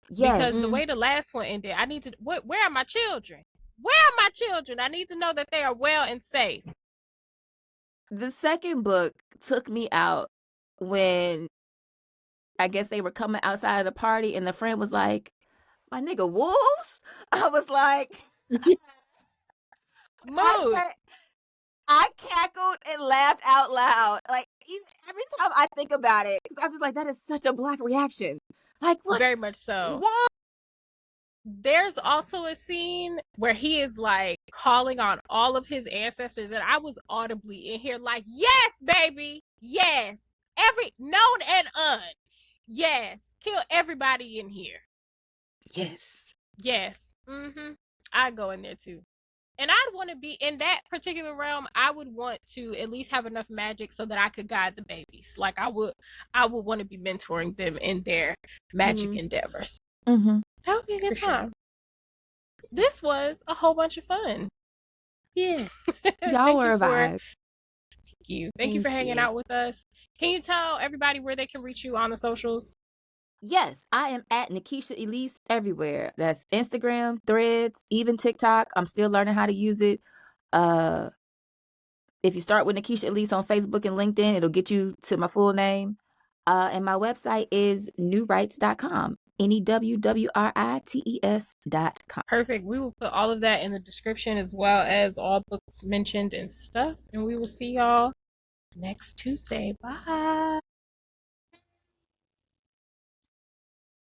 Because the way the last one ended, I need to. Where are my children? Where are my children? I need to know that they are well and safe. The second book took me out when I guess they were coming outside of the party, and the friend was like, "My nigga, wolves?" I was like, I cackled and laughed out loud. Like, every time I think about it, I'm just like, that is such a Black reaction. Like, what? Very much so. What? There's also a scene where he is like calling on all of his ancestors, and I was audibly in here like, yes, baby, yes, every known and un, yes, kill everybody in here. Yes. I'd go in there too. And I'd want to be in that particular realm. I would want to at least have enough magic so that I could guide the babies. Like, I would want to be mentoring them in their magic endeavors. That would be a good time. This was a whole bunch of fun. Yeah. Y'all were a vibe. Thank you for hanging out with us. Can you tell everybody where they can reach you on the socials? Yes, I am at Nikesha Elise everywhere. That's Instagram, Threads, even TikTok. I'm still learning how to use it. If you start with Nikesha Elise on Facebook and LinkedIn, it'll get you to my full name. And my website is newrights.com. NEWWRITES.com. Perfect. We will put all of that in the description, as well as all books mentioned and stuff. And we will see y'all next Tuesday. Bye.